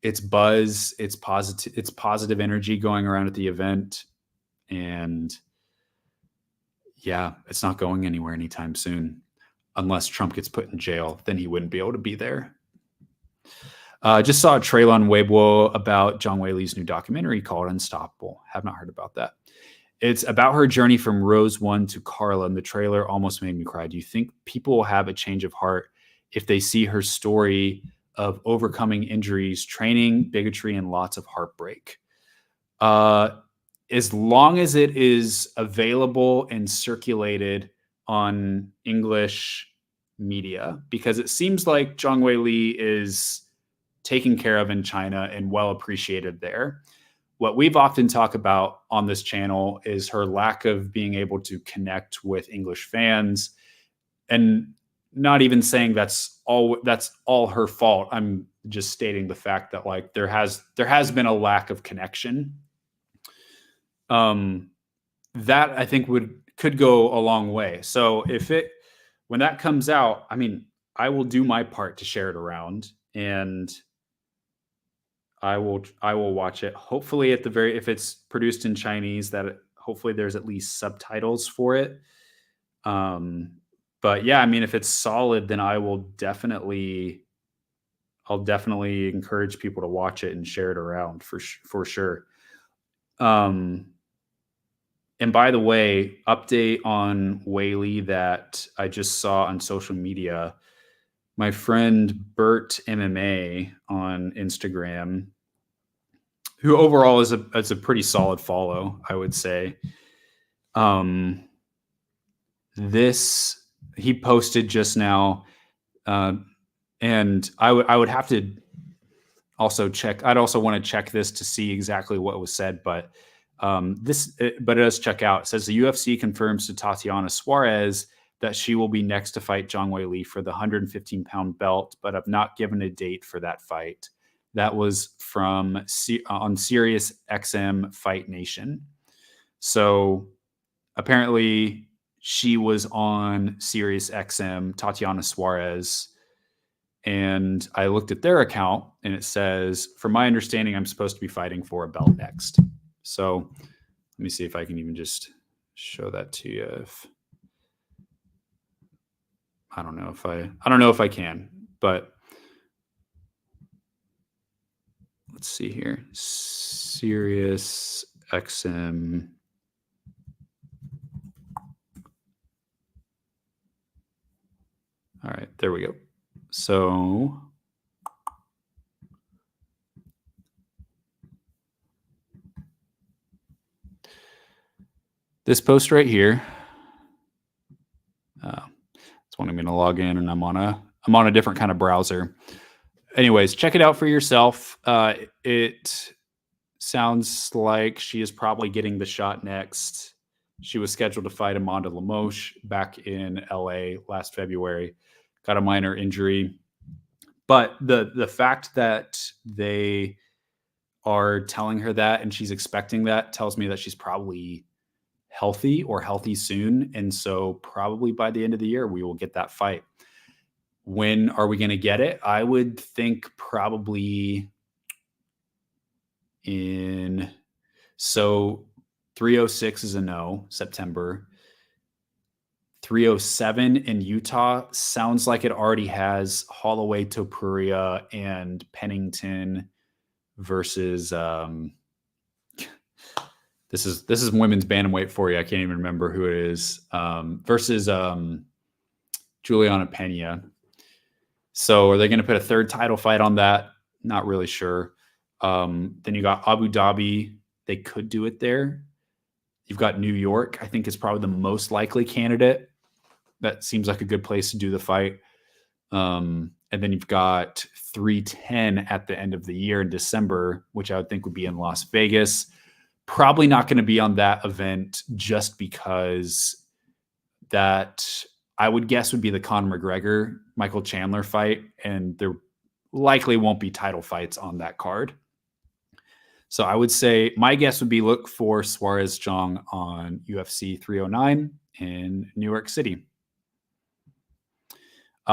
It's buzz. It's positive energy going around at the event. And yeah, it's not going anywhere anytime soon. Unless Trump gets put in jail, then he wouldn't be able to be there. Just saw a trailer on Weibo about Zhang Weili's new documentary called Unstoppable. Have not heard about that. It's about her journey from Rose 1 to Carla, and the trailer almost made me cry. Do you think people will have a change of heart if they see her story of overcoming injuries, training, bigotry, and lots of heartbreak? As long as it is available and circulated on English media, because it seems like Zhang Weili is taken care of in China and well appreciated there. What we've often talked about on this channel is her lack of being able to connect with English fans, and not even saying that's all her fault. I'm just stating the fact that like there has been a lack of connection. That I think could go a long way. So when that comes out, I mean, I will do my part to share it around, and I will watch it. Hopefully if it's produced in Chinese, that hopefully there's at least subtitles for it. But yeah, I mean, if it's solid, then I will definitely I'll definitely encourage people to watch it and share it around for sure. And by the way, update on Whaley that I just saw on social media. My friend Bert MMA on Instagram, who overall is a pretty solid follow, I would say. This he posted just now, and I would have to also check. I'd also want to check this to see exactly what was said, but it does check out. It says the UFC confirms to Tatiana Suarez that she will be next to fight Zhang Weili for the 115-pound belt, but have not given a date for that fight. That was from on Sirius XM Fight Nation. So apparently she was on Sirius XM, Tatiana Suarez, and I looked at their account and it says, from my understanding, I'm supposed to be fighting for a belt next. So let me see if I can even just show that to you. I don't know if I can, but let's see here. Sirius XM. All right, there we go. So this post right here, it's wanting me to log in, and I'm on a different kind of browser. Anyways, check it out for yourself. It sounds like she is probably getting the shot next. She was scheduled to fight Amanda Lemos back in LA last February. Got a minor injury. But the fact that they are telling her that and she's expecting that tells me that she's probably healthy or healthy soon. And so probably by the end of the year, we will get that fight. When are we going to get it? I would think probably so 306 is a no, September. 307 in Utah sounds like it already has Holloway, Topuria, and Pennington versus this is women's bantamweight for you. I can't even remember who it is. Versus Juliana Pena. So are they going to put a third title fight on that? Not really sure. Then you got Abu Dhabi. They could do it there. You've got New York. I think is probably the most likely candidate. That seems like a good place to do the fight. And then you've got 310 at the end of the year in December, which I would think would be in Las Vegas. Probably not going to be on that event just because that I would guess would be the Conor McGregor, Michael Chandler fight. And there likely won't be title fights on that card. So I would say my guess would be look for Suarez Zhang on UFC 309 in New York City.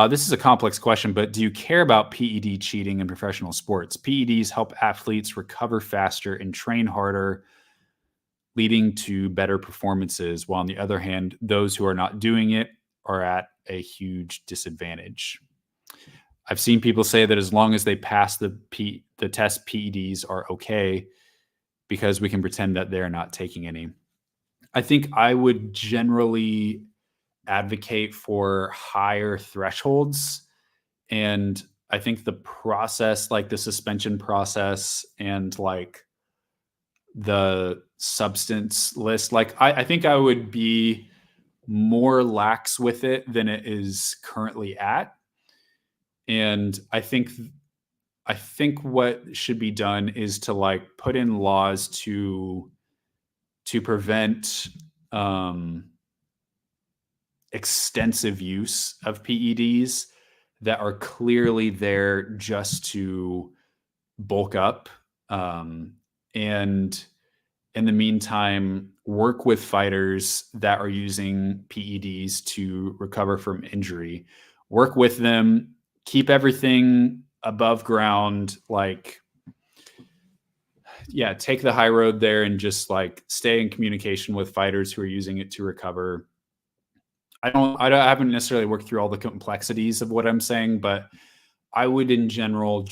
This is a complex question, but do you care about PED cheating in professional sports? PEDs help athletes recover faster and train harder, leading to better performances, while on the other hand, those who are not doing it are at a huge disadvantage. I've seen people say that as long as they pass the test, PEDs are okay because we can pretend that they're not taking any. I think I would generally advocate for higher thresholds. And I think the process, like the suspension process and like the substance list, like I think I would be more lax with it than it is currently at. And I think what should be done is to like put in laws to prevent extensive use of PEDs that are clearly there just to bulk up. And in the meantime, work with fighters that are using PEDs to recover from injury. Work with them, keep everything above ground, like, yeah, take the high road there and just like stay in communication with fighters who are using it to recover. I haven't necessarily worked through all the complexities of what I'm saying, but I would in general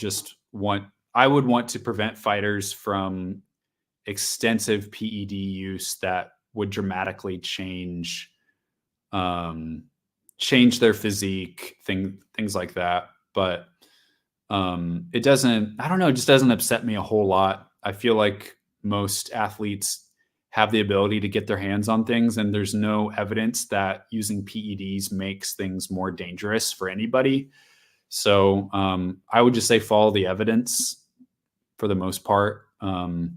I would want to prevent fighters from extensive PED use that would dramatically change their physique, things like that. But it doesn't, I don't know, it just doesn't upset me a whole lot. I feel like most athletes have the ability to get their hands on things, and there's no evidence that using PEDs makes things more dangerous for anybody. So I would just say follow the evidence for the most part. I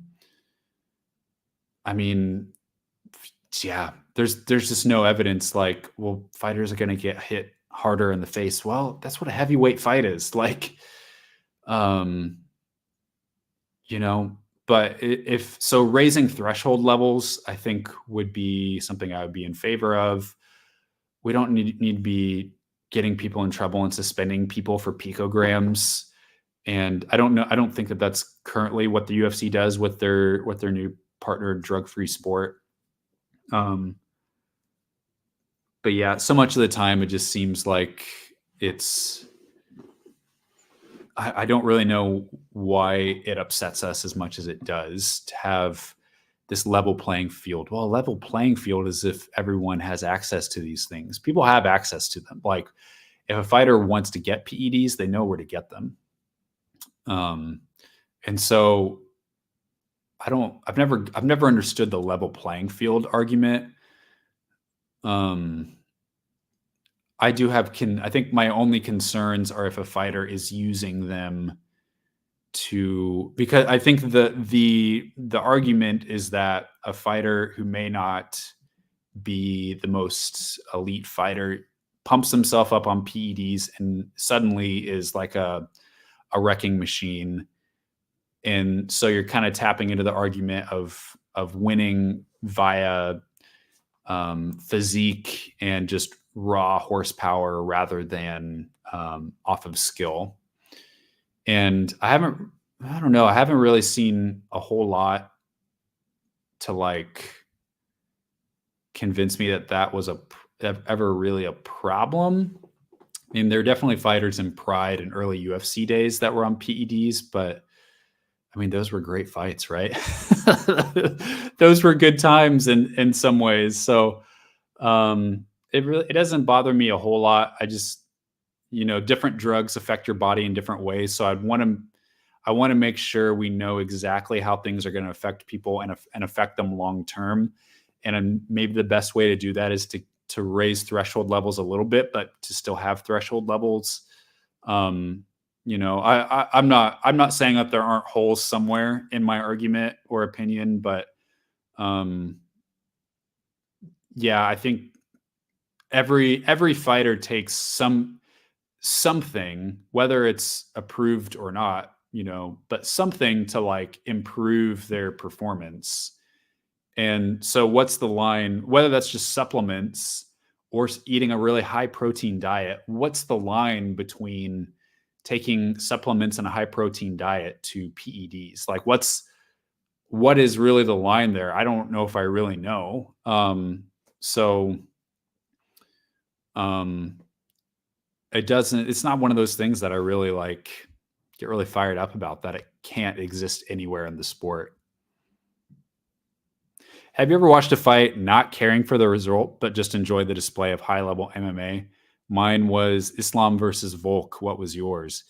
mean, yeah, there's just no evidence like, well, fighters are going to get hit harder in the face. Well, that's what a heavyweight fight is like. You know, but if so, raising threshold levels, I think would be something I would be in favor of. We don't need to be getting people in trouble and suspending people for picograms. And I don't think that that's currently what the UFC does with their new partner drug-free sport. But yeah, so much of the time it just seems like I don't really know why it upsets us as much as it does to have this level playing field. Well, a level playing field is if everyone has access to these things. People have access to them. Like if a fighter wants to get PEDs, they know where to get them. And so I've never understood the level playing field argument. I think my only concerns are if a fighter is using them because I think the argument is that a fighter who may not be the most elite fighter pumps himself up on PEDs and suddenly is like a wrecking machine. And so you're kind of tapping into the argument of winning via physique and just raw horsepower rather than off of skill. And I don't know, I haven't really seen a whole lot to like convince me that was ever really a problem. I mean, there are definitely fighters in Pride and early UFC days that were on PEDs, but I mean, those were great fights, right? Those were good times in some ways. So it doesn't bother me a whole lot. I just, different drugs affect your body in different ways. So I want to make sure we know exactly how things are going to affect people and affect them long term. And maybe the best way to do that is to raise threshold levels a little bit, but to still have threshold levels. I'm not saying that there aren't holes somewhere in my argument or opinion, but yeah, I think every fighter takes something, whether it's approved or not, but something to like improve their performance. And so what's the line, whether that's just supplements or eating a really high protein diet, what's the line between taking supplements and a high protein diet to PEDs? Like what is really the line there? I don't know if I really know. It's not one of those things that I really like get really fired up about, that it can't exist anywhere in the sport. Have you ever watched a fight not caring for the result, but just enjoy the display of high-level MMA? Mine was Islam versus Volk. What was yours?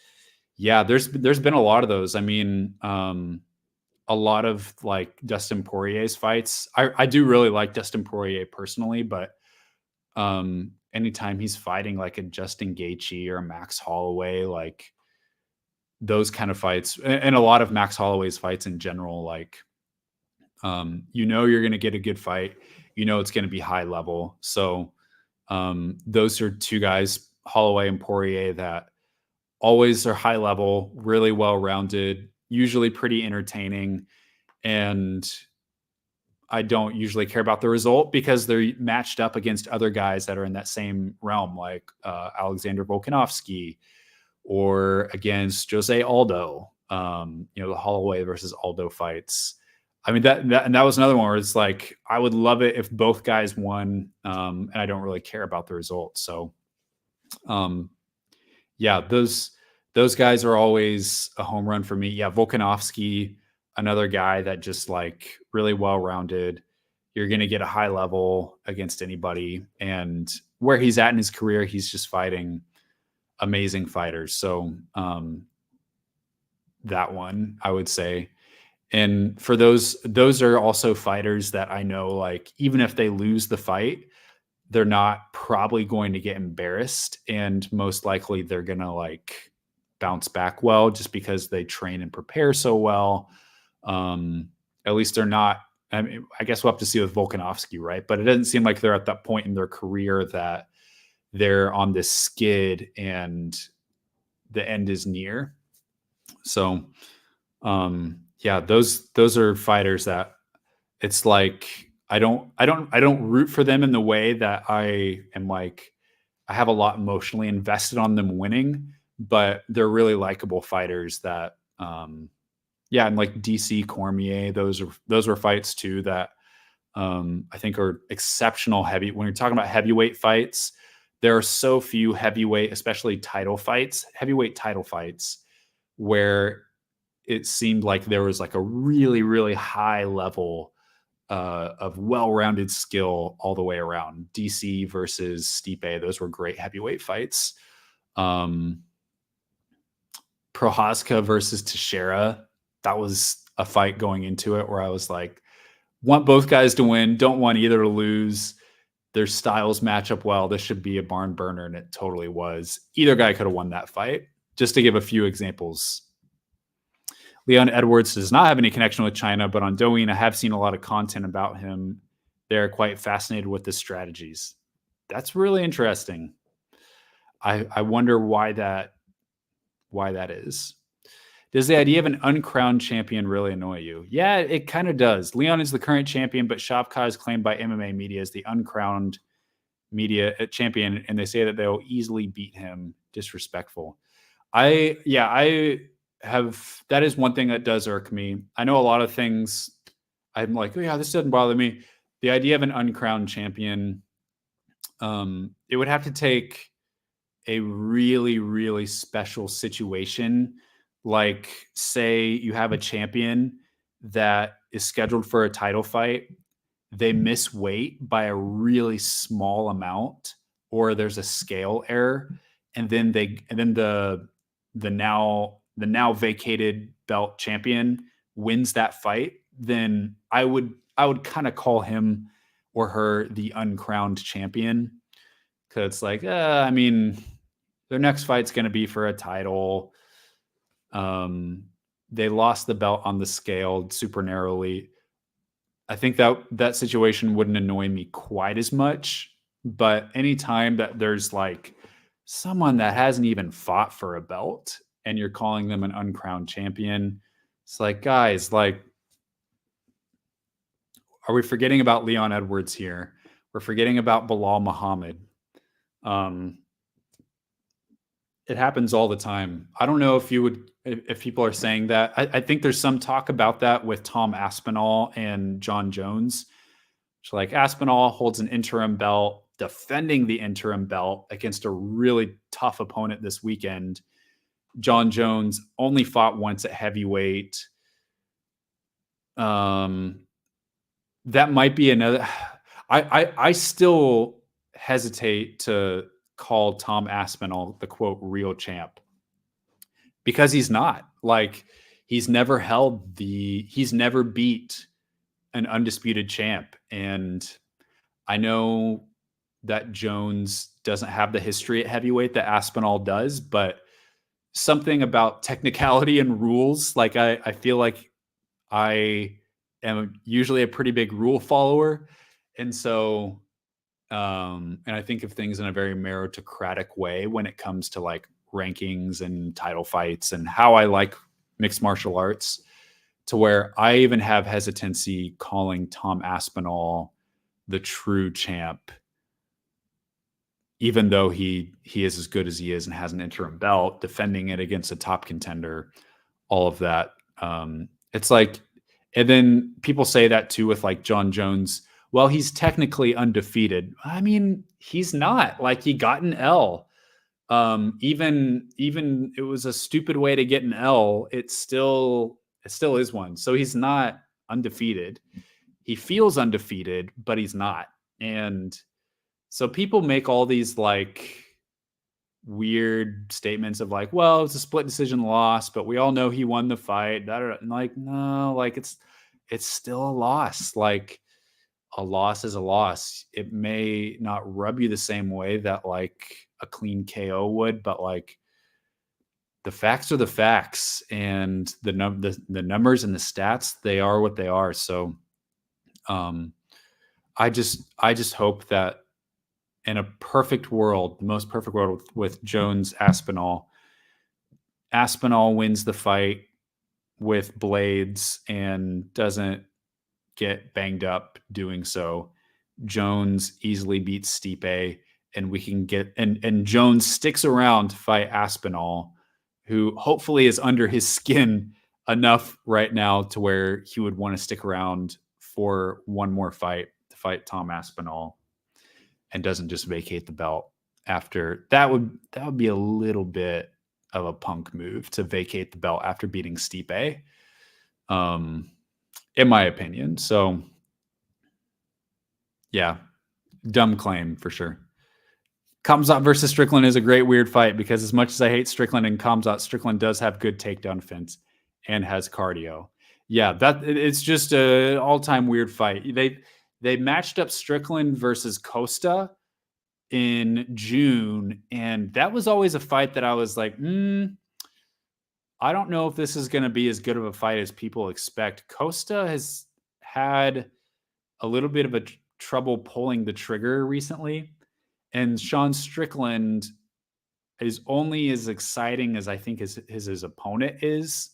Yeah, there's been a lot of those. I mean, a lot of like Dustin Poirier's fights. I do really like Dustin Poirier personally, but anytime he's fighting like a Justin Gaethje or a Max Holloway, like those kind of fights, and a lot of Max Holloway's fights in general, like you're going to get a good fight. It's going to be high level. So those are two guys, Holloway and Poirier, that always are high level, really well-rounded, usually pretty entertaining. And I don't usually care about the result because they're matched up against other guys that are in that same realm, like Alexander Volkanovski, or against Jose Aldo, the Holloway versus Aldo fights. I mean, that was another one where it's like, I would love it if both guys won, and I don't really care about the result. So, yeah, those those guys are always a home run for me. Yeah, Volkanovski, another guy that just like really well-rounded. You're going to get a high level against anybody. And where he's at in his career, he's just fighting amazing fighters. So that one, I would say. And for those are also fighters that I know, like, even if they lose the fight, they're not probably going to get embarrassed. And most likely they're going to like bounce back well just because they train and prepare so well. At least they're not, I mean, I guess we'll have to see with Volkanovski, right? But it doesn't seem like they're at that point in their career that they're on this skid and the end is near. So, yeah, those are fighters that it's like, I don't root for them in the way that I am like, I have a lot emotionally invested on them winning, but they're really likable fighters that, yeah, and like DC Cormier, those were fights too that I think are exceptional heavy. When you're talking about heavyweight fights, there are so few heavyweight, especially heavyweight title fights, where it seemed like there was like a really, really high level of well-rounded skill all the way around. DC versus Stipe, those were great heavyweight fights. Prohaska versus Teixeira, that was a fight going into it where I was like, want both guys to win, don't want either to lose. Their styles match up well. This should be a barn burner, and it totally was. Either guy could have won that fight. Just to give a few examples. Leon Edwards does not have any connection with China, but on Douyin, I have seen a lot of content about him. They're quite fascinated with his strategies. That's really interesting. I wonder why that is. Does the idea of an uncrowned champion really annoy you? Yeah, it kind of does. Leon is the current champion, but Shavkat is claimed by MMA media as the uncrowned media champion, and they say that they'll easily beat him. Disrespectful. I have, that is one thing that does irk me. I know a lot of things I'm like, oh yeah, this doesn't bother me. The idea of an uncrowned champion, it would have to take a really, really special situation. Like, say you have a champion that is scheduled for a title fight, they miss weight by a really small amount, or there's a scale error, and then the now vacated belt champion wins that fight, then I would kind of call him or her the uncrowned champion. Cause it's like, I mean, their next fight's going to be for a title. They lost the belt on the scale super narrowly. I think that situation wouldn't annoy me quite as much, but anytime that there's like someone that hasn't even fought for a belt and you're calling them an uncrowned champion, it's like, guys, like, are we forgetting about Leon Edwards here? We're forgetting about Bilal Muhammad. It happens all the time. I don't know if people are saying that. I think there's some talk about that with Tom Aspinall and John Jones. So like, Aspinall holds an interim belt, defending the interim belt against a really tough opponent this weekend. John Jones only fought once at heavyweight. That might be another. I still hesitate to call Tom Aspinall the quote real champ, because he's not. Like, he's never beat an undisputed champ. And I know that Jones doesn't have the history at heavyweight that Aspinall does, but something about technicality and rules, like I feel like I am usually a pretty big rule follower. And so, and I think of things in a very meritocratic way when it comes to like rankings and title fights and how I like mixed martial arts, to where I even have hesitancy calling Tom Aspinall the true champ, even though he is as good as he is and has an interim belt, defending it against a top contender, all of that. It's like, and then people say that too with like John Jones. Well, he's technically undefeated. I mean, he's not. Like, he got an L. Even it was a stupid way to get an L. It still is one. So he's not undefeated. He feels undefeated, but he's not. And so people make all these like weird statements of like, well, it's a split decision loss, but we all know he won the fight. And like, no, like it's still a loss. Like a loss is a loss. It may not rub you the same way that like a clean KO would, but like the facts are the facts, and the numbers and the stats, they are what they are. So I just hope that in a perfect world, the most perfect world with Jones Aspinall wins the fight with blades and doesn't get banged up doing so. Jones easily beats Stipe, and we can get and Jones sticks around to fight Aspinall, who hopefully is under his skin enough right now to where he would want to stick around for one more fight to fight Tom Aspinall, and doesn't just vacate the belt after. That would be a little bit of a punk move to vacate the belt after beating Stipe, in my opinion. So yeah, dumb claim for sure. Khamzat versus Strickland is a great weird fight because as much as I hate Strickland and Khamzat, Strickland does have good takedown defense and has cardio. Yeah, it's just an all-time weird fight. They matched up Strickland versus Costa in June, and that was always a fight that I was like, I don't know if this is going to be as good of a fight as people expect. Costa has had a little bit of a trouble pulling the trigger recently, and Sean Strickland is only as exciting as I think his opponent is.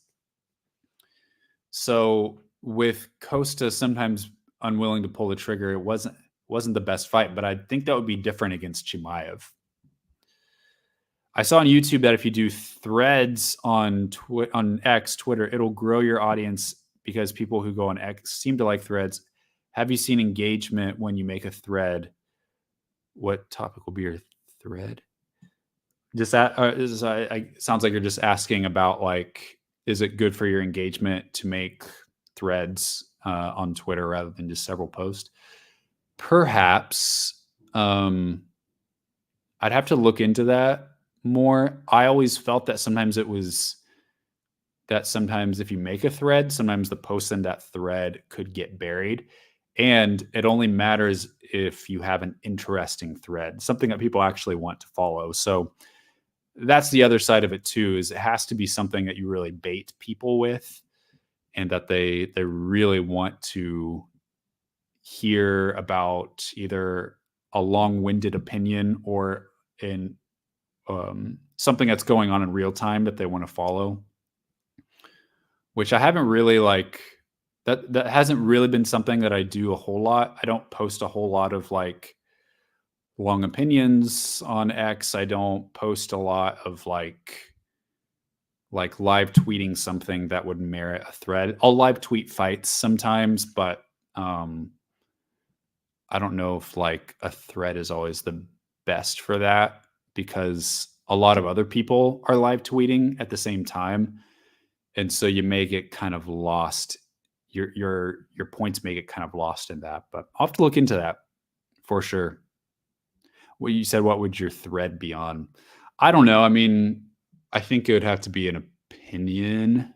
So with Costa sometimes unwilling to pull the trigger, it wasn't the best fight, but I think that would be different against Chimaev. I saw on YouTube that if you do threads on X, Twitter, it'll grow your audience because people who go on X seem to like threads. Have you seen engagement when you make a thread? What topic will be your thread? Just that sounds like you're just asking about like, is it good for your engagement to make threads on Twitter rather than just several posts? Perhaps. I'd have to look into that more. I always felt that sometimes if you make a thread, sometimes the post in that thread could get buried. And it only matters if you have an interesting thread, something that people actually want to follow. So that's the other side of it too, is it has to be something that you really bait people with and that they really want to hear about, either a long-winded opinion or in something that's going on in real time that they want to follow, which I haven't really like. That hasn't really been something that I do a whole lot. I don't post a whole lot of like long opinions on X. I don't post a lot of like live tweeting something that would merit a thread. I'll live tweet fights sometimes, but I don't know if like a thread is always the best for that, because a lot of other people are live tweeting at the same time. And so you may get kind of lost. Your points may get kind of lost in that, but I'll have to look into that for sure. Well, you said, what would your thread be on? I don't know. I mean, I think it would have to be an opinion.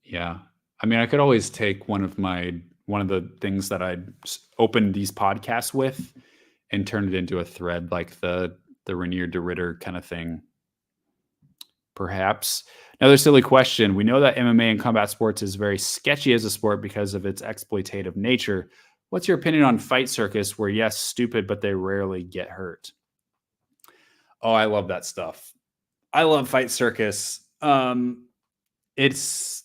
Yeah. I mean, I could always take one of the things that I'd opened these podcasts with and turn it into a thread, like the Reinier de Ridder kind of thing. Perhaps. Another silly question. We know that MMA and combat sports is very sketchy as a sport because of its exploitative nature. What's your opinion on Fight Circus, where yes, stupid, but they rarely get hurt? Oh, I love that stuff. I love Fight Circus. It's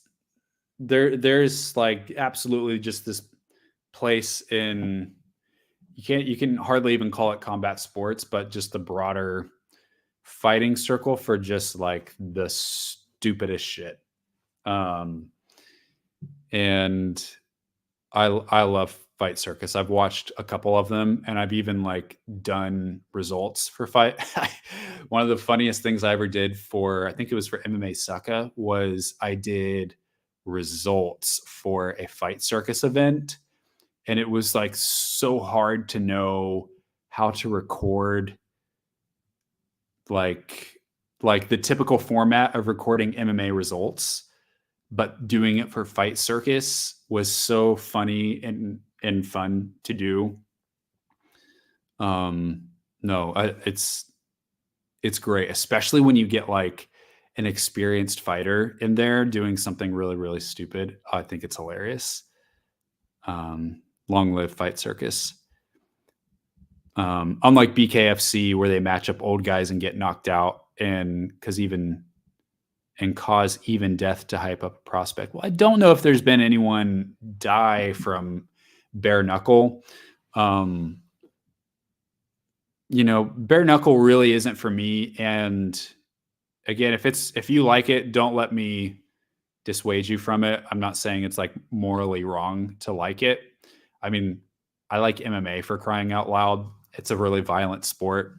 there's like absolutely just this place in, you can hardly even call it combat sports, but just the broader fighting circle for just like the stupidest shit. And I love Fight Circus. I've watched a couple of them, and I've even like done results for fight. One of the funniest things I ever did for, I think it was for MMA Sucka, was I did results for a Fight Circus event, and it was like so hard to know how to record like the typical format of recording MMA results, but doing it for Fight Circus was so funny and fun to do. No, it's great, especially when you get like an experienced fighter in there doing something really, really stupid. I think it's hilarious. Long live Fight Circus. Unlike BKFC, where they match up old guys and get knocked out, and cause even death to hype up a prospect. Well, I don't know if there's been anyone die from bare knuckle. Bare knuckle really isn't for me. And again, if you like it, don't let me dissuade you from it. I'm not saying it's like morally wrong to like it. I mean, I like MMA, for crying out loud. It's a really violent sport.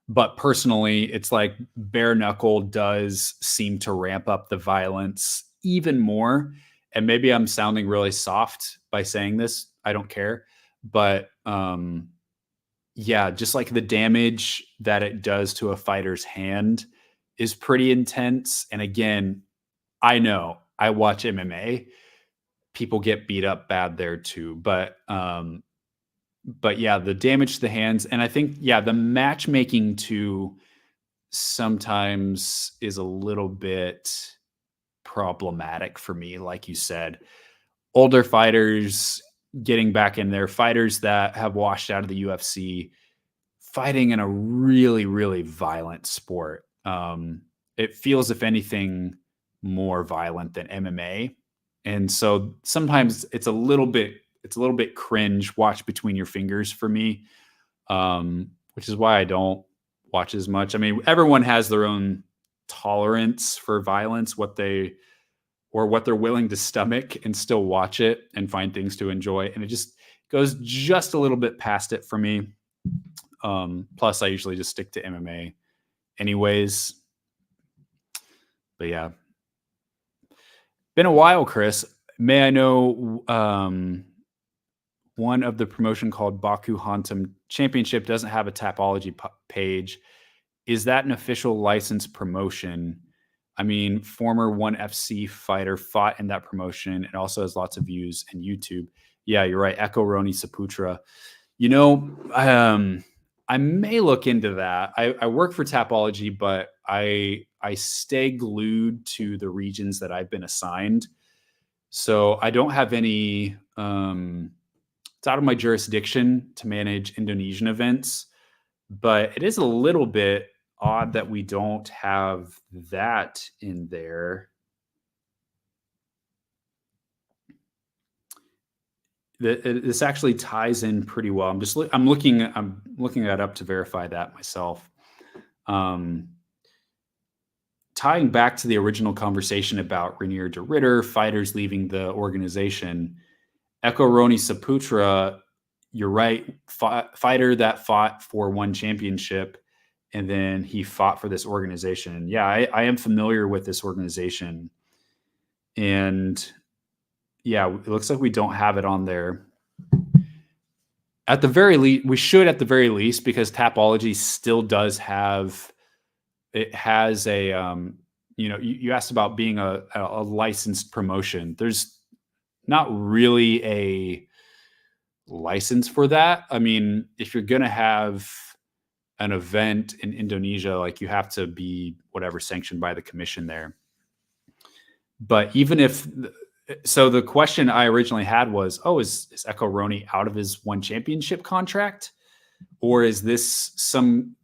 But personally, it's like bare knuckle does seem to ramp up the violence even more. And maybe I'm sounding really soft by saying this. I don't care. But yeah, just like the damage that it does to a fighter's hand is pretty intense. And again, I know I watch MMA. People get beat up bad there too. But yeah, the damage to the hands, and I think, yeah, the matchmaking too sometimes is a little bit problematic for me. Like you said, older fighters getting back in there, fighters that have washed out of the UFC, fighting in a really, really violent sport. It feels, if anything, more violent than MMA. And so sometimes it's a little bit cringe, watch between your fingers for me, which is why I don't watch as much. I mean, everyone has their own tolerance for violence, what they're willing to stomach and still watch it and find things to enjoy. And it just goes just a little bit past it for me. Plus, I usually just stick to MMA anyways. But yeah. Been a while, Chris. May I know one of the promotion called Baku Hantam Championship doesn't have a Tapology page. Is that an official licensed promotion? I mean, former ONE FC fighter fought in that promotion and also has lots of views on YouTube. Yeah, you're right. Echo Roni Saputra. I may look into that. I work for Tapology, but I stay glued to the regions that I've been assigned. So I don't have any, it's out of my jurisdiction to manage Indonesian events, but it is a little bit odd that we don't have that in there. This actually ties in pretty well. I'm looking that up to verify that myself. Tying back to the original conversation about Reinier de Ridder, fighters leaving the organization, Echo Roni Saputra, you're right, fighter that fought for ONE Championship, and then he fought for this organization. Yeah, I am familiar with this organization. And yeah, it looks like we don't have it on there. At the very least, we should at the very least, because Tapology still does have, it has a, you asked about being a licensed promotion. There's not really a license for that. I mean, if you're going to have an event in Indonesia, like, you have to be whatever sanctioned by the commission there. But even if, so the question I originally had was, is Echo Roni out of his ONE Championship contract? Or is this some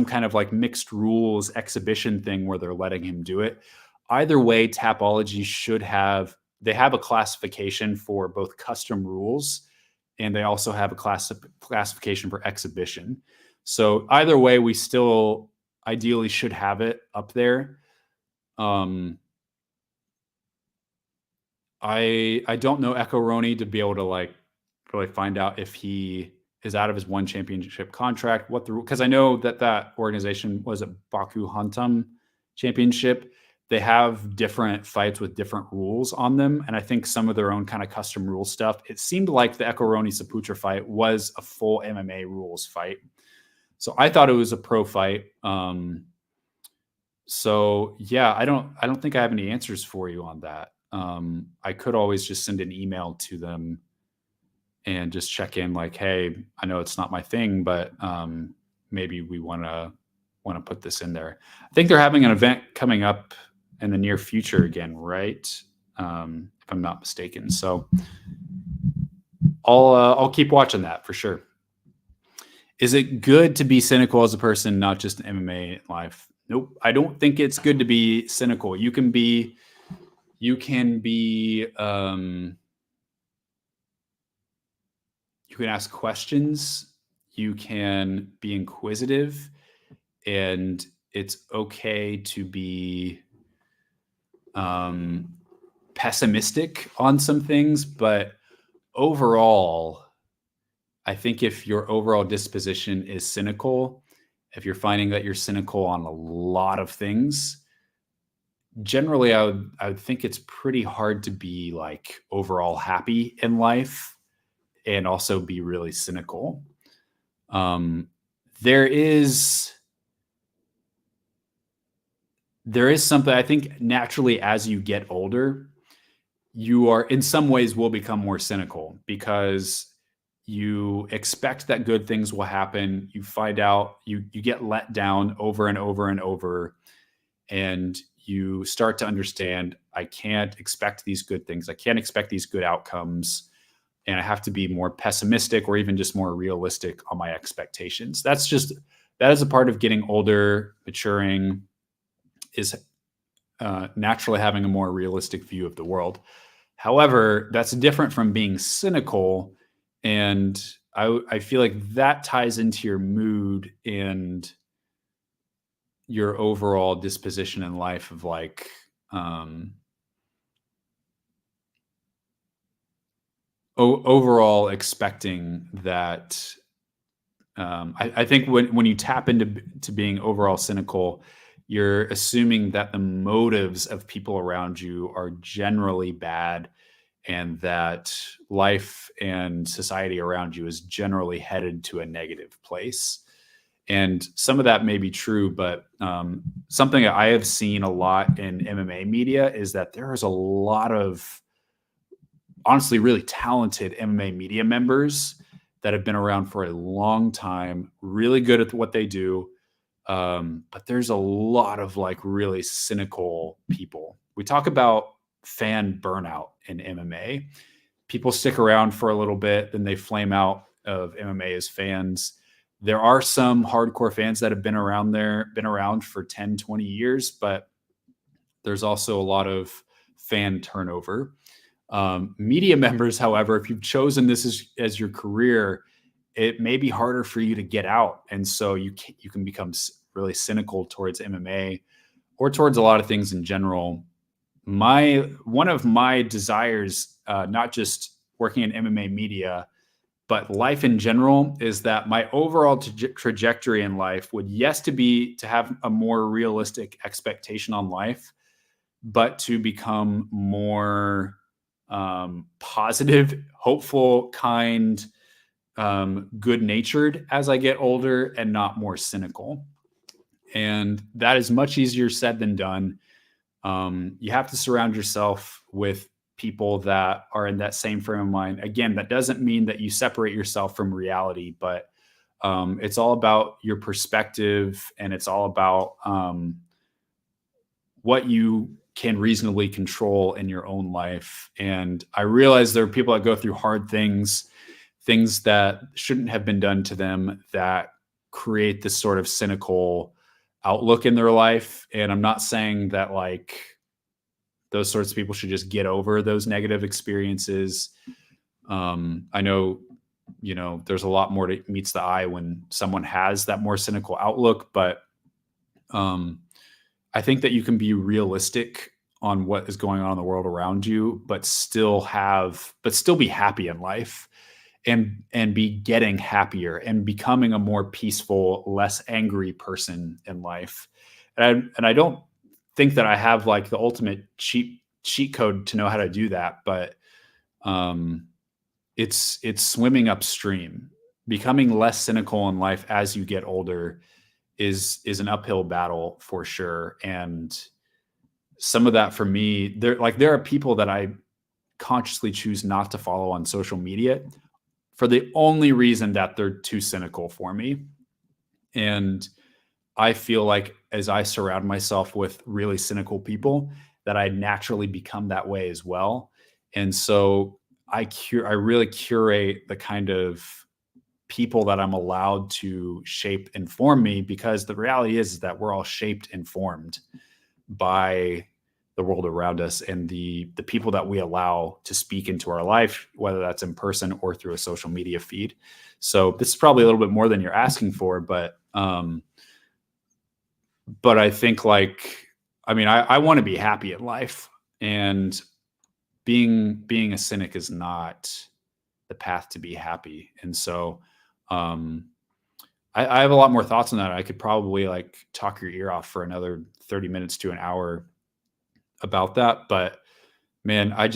kind of like mixed rules exhibition thing where they're letting him do it? Either way, Tapology they have a classification for both custom rules, and they also have a classification for exhibition. So either way, we still ideally should have it up there. I don't know Echo Roni to be able to like really find out if he is out of his one championship contract, because I know that organization was a Baku Hantam championship. They have different fights with different rules on them. And I think some of their own kind of custom rule stuff. It seemed like the Ekoroni Saputra fight was a full MMA rules fight. So I thought it was a pro fight. So yeah, I don't think I have any answers for you on that. I could always just send an email to them and just check in like, hey, I know it's not my thing, but maybe we want to put this in there. I think they're having an event coming up in the near future again, right? If I'm not mistaken. So I'll keep watching that for sure. Is it good to be cynical as a person, not just in MMA life? Nope. I don't think it's good to be cynical. You can be you can ask questions, you can be inquisitive, and it's okay to be pessimistic on some things. But overall, I think if your overall disposition is cynical, if you're finding that you're cynical on a lot of things, generally I would think it's pretty hard to be like overall happy in life and also be really cynical. There is something, I think, naturally as you get older, you are in some ways will become more cynical because you expect that good things will happen. You find out you get let down over and over and over, and you start to understand, I can't expect these good things. I can't expect these good outcomes. And I have to be more pessimistic or even just more realistic on my expectations. That is a part of getting older, maturing, is naturally having a more realistic view of the world. However, that's different from being cynical. And I feel like that ties into your mood and your overall disposition in life of like, overall expecting that. I think when you tap into being overall cynical, you're assuming that the motives of people around you are generally bad and that life and society around you is generally headed to a negative place. And some of that may be true, but something that I have seen a lot in MMA media is that there is a lot of honestly really talented MMA media members that have been around for a long time, really good at what they do. But there's a lot of like really cynical people. We talk about fan burnout in MMA. People stick around for a little bit, then they flame out of MMA as fans. There are some hardcore fans that have been around for 10, 20 years, but there's also a lot of fan turnover. Media members, however, if you've chosen this as your career, it may be harder for you to get out. And so you can become really cynical towards MMA or towards a lot of things in general. One of my desires, not just working in MMA media, but life in general, is that my overall trajectory in life would, yes, to have a more realistic expectation on life, but to become more positive, hopeful, kind, good-natured as I get older and not more cynical. And that is much easier said than done. You have to surround yourself with people that are in that same frame of mind. Again, that doesn't mean that you separate yourself from reality, but it's all about your perspective, and it's all about what you can reasonably control in your own life. And I realize there are people that go through hard things that shouldn't have been done to them, that create this sort of cynical outlook in their life. And I'm not saying that like those sorts of people should just get over those negative experiences. I know, there's a lot more that meets the eye when someone has that more cynical outlook, but I think that you can be realistic on what is going on in the world around you, but still be happy in life. and be getting happier and becoming a more peaceful, less angry person in life. And I don't think that I have like the ultimate cheat code to know how to do that, but it's swimming upstream. Becoming less cynical in life as you get older is an uphill battle for sure. And some of that for me, there are people that I consciously choose not to follow on social media for the only reason that they're too cynical for me. And I feel like as I surround myself with really cynical people, that I naturally become that way as well. And so I really curate the kind of people that I'm allowed to shape and form me, because the reality is that we're all shaped and formed by the world around us and the people that we allow to speak into our life, whether that's in person or through a social media feed. So this is probably a little bit more than you're asking for, but I think I want to be happy in life, and being a cynic is not the path to be happy. And so I have a lot more thoughts on that. I could probably talk your ear off for another 30 minutes to an hour about that. But man, I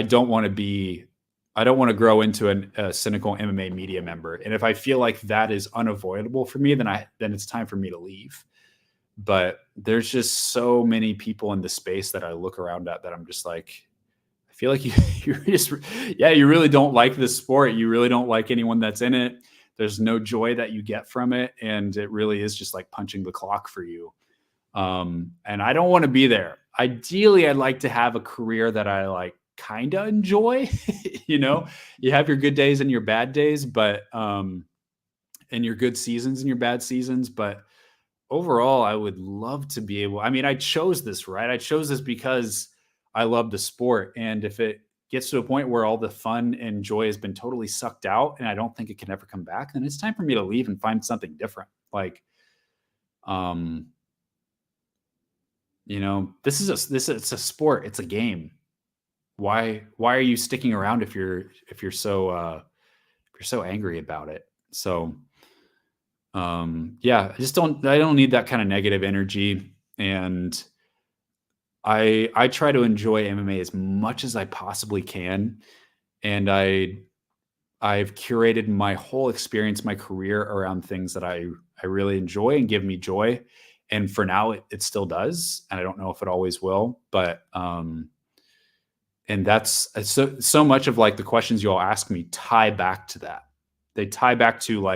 don't want to grow into a cynical MMA media member. And if I feel like that is unavoidable for me, then it's time for me to leave. But there's just so many people in the space that I look around at that I'm just like, I feel like you really don't like this sport. You really don't like anyone that's in it. There's no joy that you get from it. And it really is just like punching the clock for you. And I don't want to be there. Ideally, I'd like to have a career that I kind of enjoy. You have your good days and your bad days, but and your good seasons and your bad seasons. But overall, I would love to be able, I chose this, right? I chose this because I love the sport. And if it gets to a point where all the fun and joy has been totally sucked out and I don't think it can ever come back, then it's time for me to leave and find something different. It's a sport. It's a game. Why are you sticking around if you're so angry about it? So, I don't need that kind of negative energy. And I try to enjoy MMA as much as I possibly can. And I've curated my whole experience, my career around things that I really enjoy and give me joy. And for now, it still does. And I don't know if it always will, but, and that's so much of the questions you all ask me tie back to that. They tie back to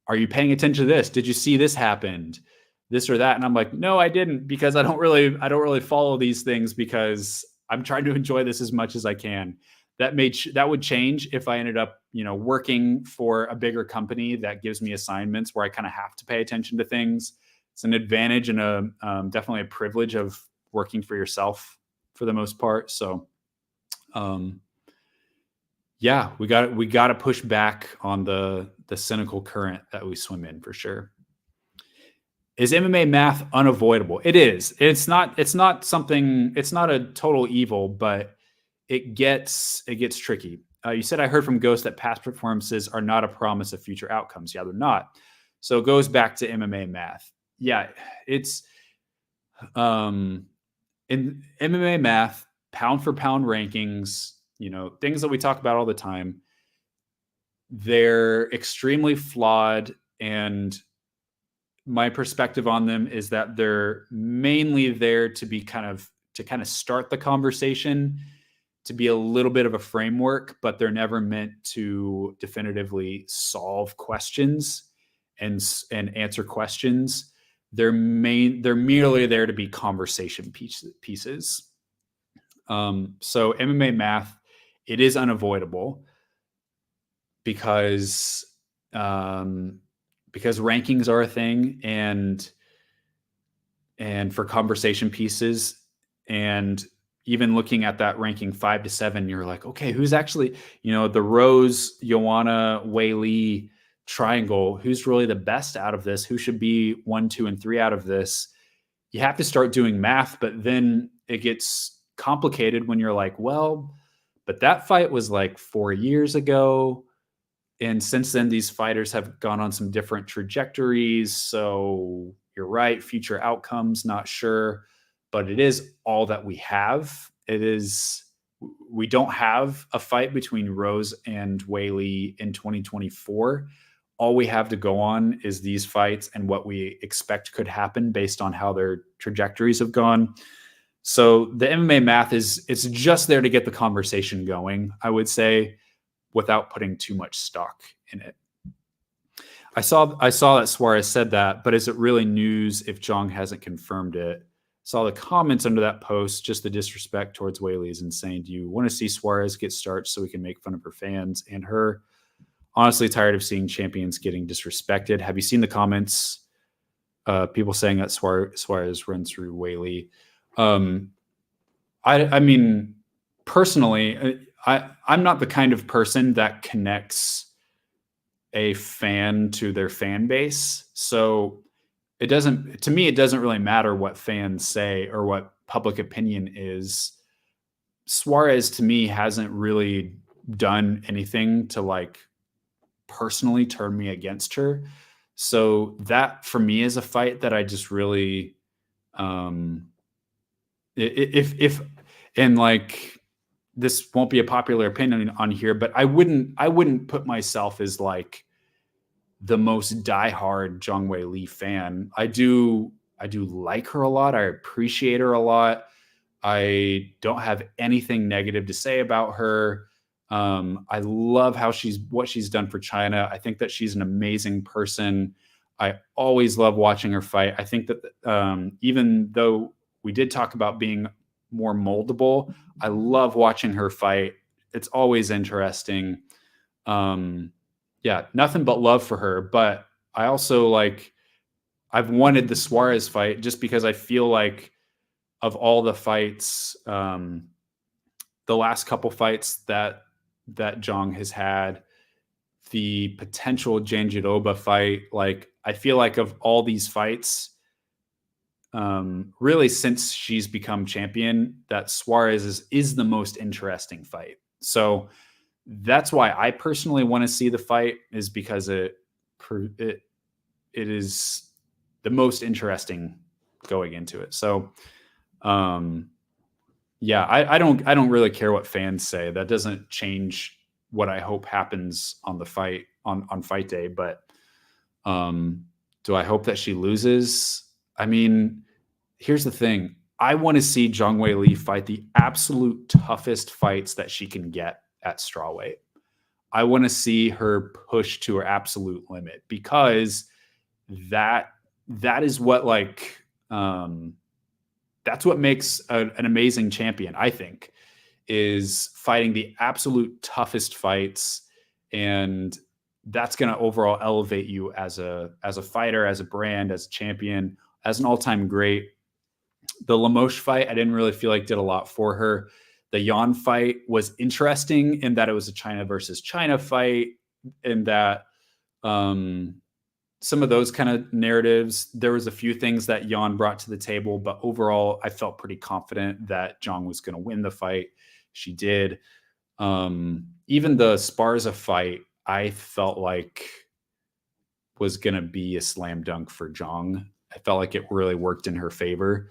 are you paying attention to this? Did you see this happened? This or that? And I'm like, no, I didn't, because I don't really follow these things, because I'm trying to enjoy this as much as I can. That would change if I ended up, working for a bigger company that gives me assignments where I kind of have to pay attention to things. It's an advantage and definitely a privilege of working for yourself for the most part. So, we got to push back on the cynical current that we swim in, for sure. Is MMA math unavoidable? It is. It's not something, it's not a total evil, but it gets tricky. You said, I heard from Ghost that past performances are not a promise of future outcomes. Yeah, they're not. So it goes back to MMA math. Yeah, it's in MMA math, pound for pound rankings, things that we talk about all the time. They're extremely flawed, and my perspective on them is that they're mainly there to kind of start the conversation, to be a little bit of a framework, but they're never meant to definitively solve questions and answer questions. They're merely there to be conversation pieces. So MMA math, it is unavoidable because rankings are a thing, and for conversation pieces, and even looking at that ranking 5 to 7, you're like, okay, who's actually, the Rose, Joanna, Wei Li triangle, who's really the best out of this? Who should be 1, 2, and 3 out of this? You have to start doing math, but then it gets complicated when you're like, well, But that fight was like 4 years ago. And since then, these fighters have gone on some different trajectories. So you're right, future outcomes, not sure. But it is all that we have. We don't have a fight between Rose and Weili in 2024. All we have to go on is these fights and what we expect could happen based on how their trajectories have gone. So the MMA math it's just there to get the conversation going, I would say, without putting too much stock in it. I saw that Suarez said that, but is it really news if Zhang hasn't confirmed it? Saw the comments under that post, just the disrespect towards Weili is insane. Do you want to see Suarez get starched so we can make fun of her fans and her? Honestly, tired of seeing champions getting disrespected. Have you seen the comments? People saying that Suarez runs through Weili. I mean, personally, I'm not the kind of person that connects a fan to their fan base. So to me, it doesn't really matter what fans say or what public opinion is. Suarez to me hasn't really done anything to like personally turn me against her. So that for me is a fight that I just really, if and like, this won't be a popular opinion on here, but I wouldn't put myself as like the most diehard Zhang Weili fan. I do like her a lot. I appreciate her a lot. I don't have anything negative to say about her. I love what she's done for China. I think that she's an amazing person. I always love watching her fight. I think that even though we did talk about being more moldable, I love watching her fight. It's always interesting. Yeah, nothing but love for her. But I also I've wanted the Suarez fight just because I feel like of all the fights, the last couple fights that Zhang has had, the potential Jandiroba fight, I feel like of all these fights, really since she's become champion, that Suarez is the most interesting fight. So that's why I personally want to see the fight, is because it is the most interesting going into it. So, yeah, I don't really care what fans say. That doesn't change what I hope happens on the fight on fight day. But do I hope that she loses? I mean, here's the thing. I want to see Zhang Weili fight the absolute toughest fights that she can get at strawweight. I want to see her push to her absolute limit, because that is what that's what makes an amazing champion, I think, is fighting the absolute toughest fights. And that's going to overall elevate you as a fighter, as a brand, as a champion, as an all-time great. The Limoges fight, I didn't really feel like did a lot for her. The Yan fight was interesting in that it was a China versus China fight, and that some of those kind of narratives, there was a few things that Yan brought to the table, but overall, I felt pretty confident that Zhang was going to win the fight. She did. Even the Sparza fight, I felt like was going to be a slam dunk for Zhang. I felt like it really worked in her favor.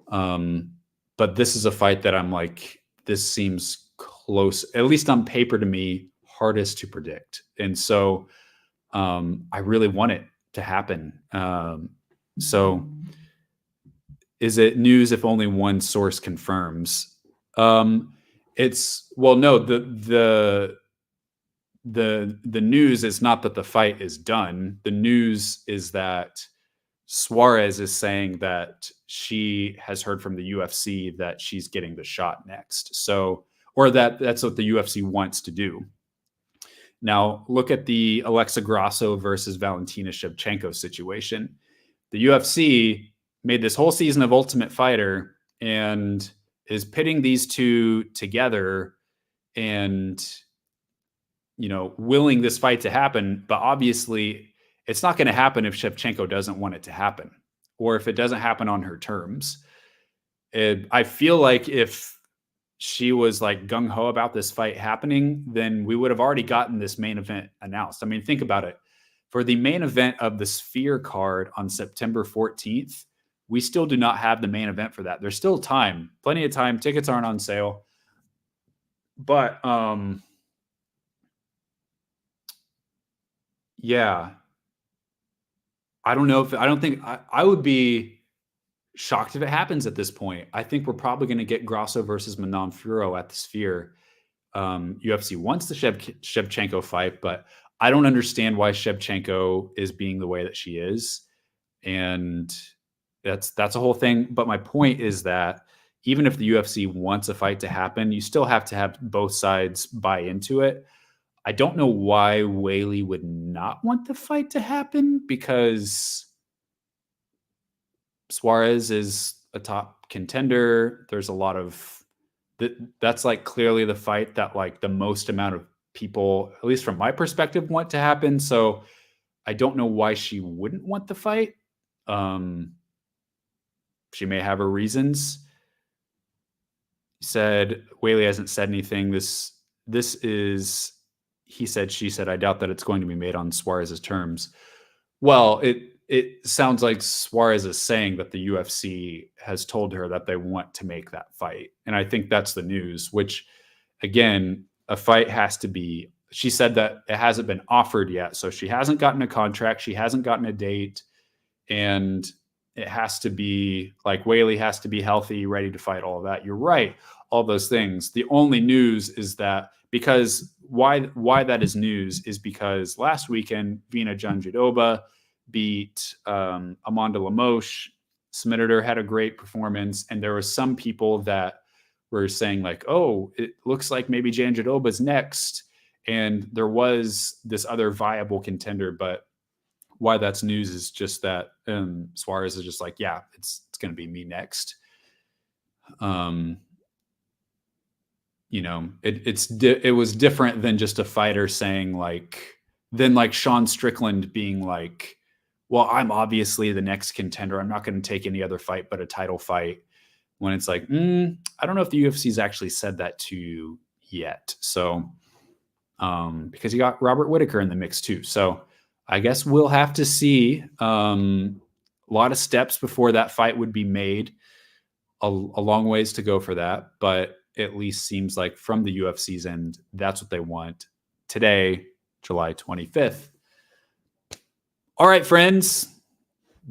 But this is a fight that I'm like, this seems close, at least on paper to me, hardest to predict. And so I really want it to happen. So is it news if only one source confirms? No, the news is not that the fight is done. The news is that Suarez is saying that she has heard from the UFC that she's getting the shot next. So, or that's what the UFC wants to do. Now, look at the Alexa Grasso versus Valentina Shevchenko situation. The UFC made this whole season of Ultimate Fighter and is pitting these two together and, willing this fight to happen. But obviously, it's not going to happen if Shevchenko doesn't want it to happen, or if it doesn't happen on her terms. I feel like if she was like gung ho about this fight happening, then we would have already gotten this main event announced. I mean, think about it. For the main event of the Sphere card on September 14th, we still do not have the main event for that. There's still time, plenty of time. Tickets aren't on sale. But yeah, I don't think I would be shocked if it happens at this point. I think we're probably going to get Grasso versus Manon Furo at the Sphere. UFC wants the Shevchenko fight, but I don't understand why Shevchenko is being the way that she is. And that's a whole thing. But my point is that even if the UFC wants a fight to happen, you still have to have both sides buy into it. I don't know why Weili would not want the fight to happen, because Suarez is a top contender. There's a lot of that's like clearly the fight that like the most amount of people, at least from my perspective, want to happen. So I don't know why she wouldn't want the fight. She may have her reasons. He said Weili hasn't said anything. This is, he said, she said, I doubt that it's going to be made on Suarez's terms. Well, it sounds like Suarez is saying that the UFC has told her that they want to make that fight. And I think that's the news, which, again, a fight has to be, she said that it hasn't been offered yet. So she hasn't gotten a contract. She hasn't gotten a date. And it has to be like Weili has to be healthy, ready to fight, all of that. You're right. All those things. The only news is that, because why that is news is because last weekend, Vina Jandiroba beat Amanda Lemos, submitted her, had a great performance. And there were some people that were saying like, oh, it looks like maybe Jandiroba's next. And there was this other viable contender, but why that's news is just that Suarez is just like, yeah, it's going to be me next. You know, it was different than just a fighter saying like, than like Sean Strickland being like, well, I'm obviously the next contender. I'm not going to take any other fight but a title fight. When it's like, I don't know if the UFC's actually said that to you yet. So, because you got Robert Whittaker in the mix too. So I guess we'll have to see. A lot of steps before that fight would be made. A long ways to go for that, but at least seems like from the UFC's end, that's what they want today, July 25th. All right, friends.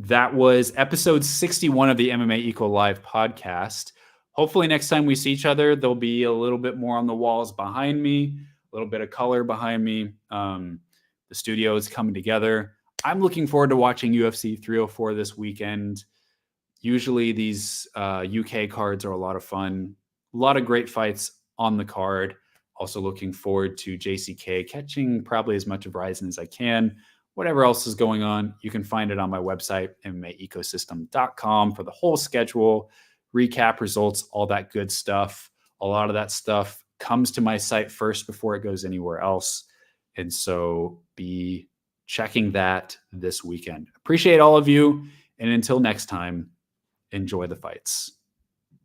That was episode 61 of the MMA Eco Live podcast. Hopefully next time we see each other, there'll be a little bit more on the walls behind me, a little bit of color behind me. The studio is coming together. I'm looking forward to watching UFC 304 this weekend. Usually these UK cards are a lot of fun. A lot of great fights on the card. Also looking forward to JCK, catching probably as much of RIZIN as I can. Whatever else is going on, you can find it on my website, MMAecosystem.com, for the whole schedule, recap results, all that good stuff. A lot of that stuff comes to my site first before it goes anywhere else. And so be checking that this weekend. Appreciate all of you. And until next time, enjoy the fights.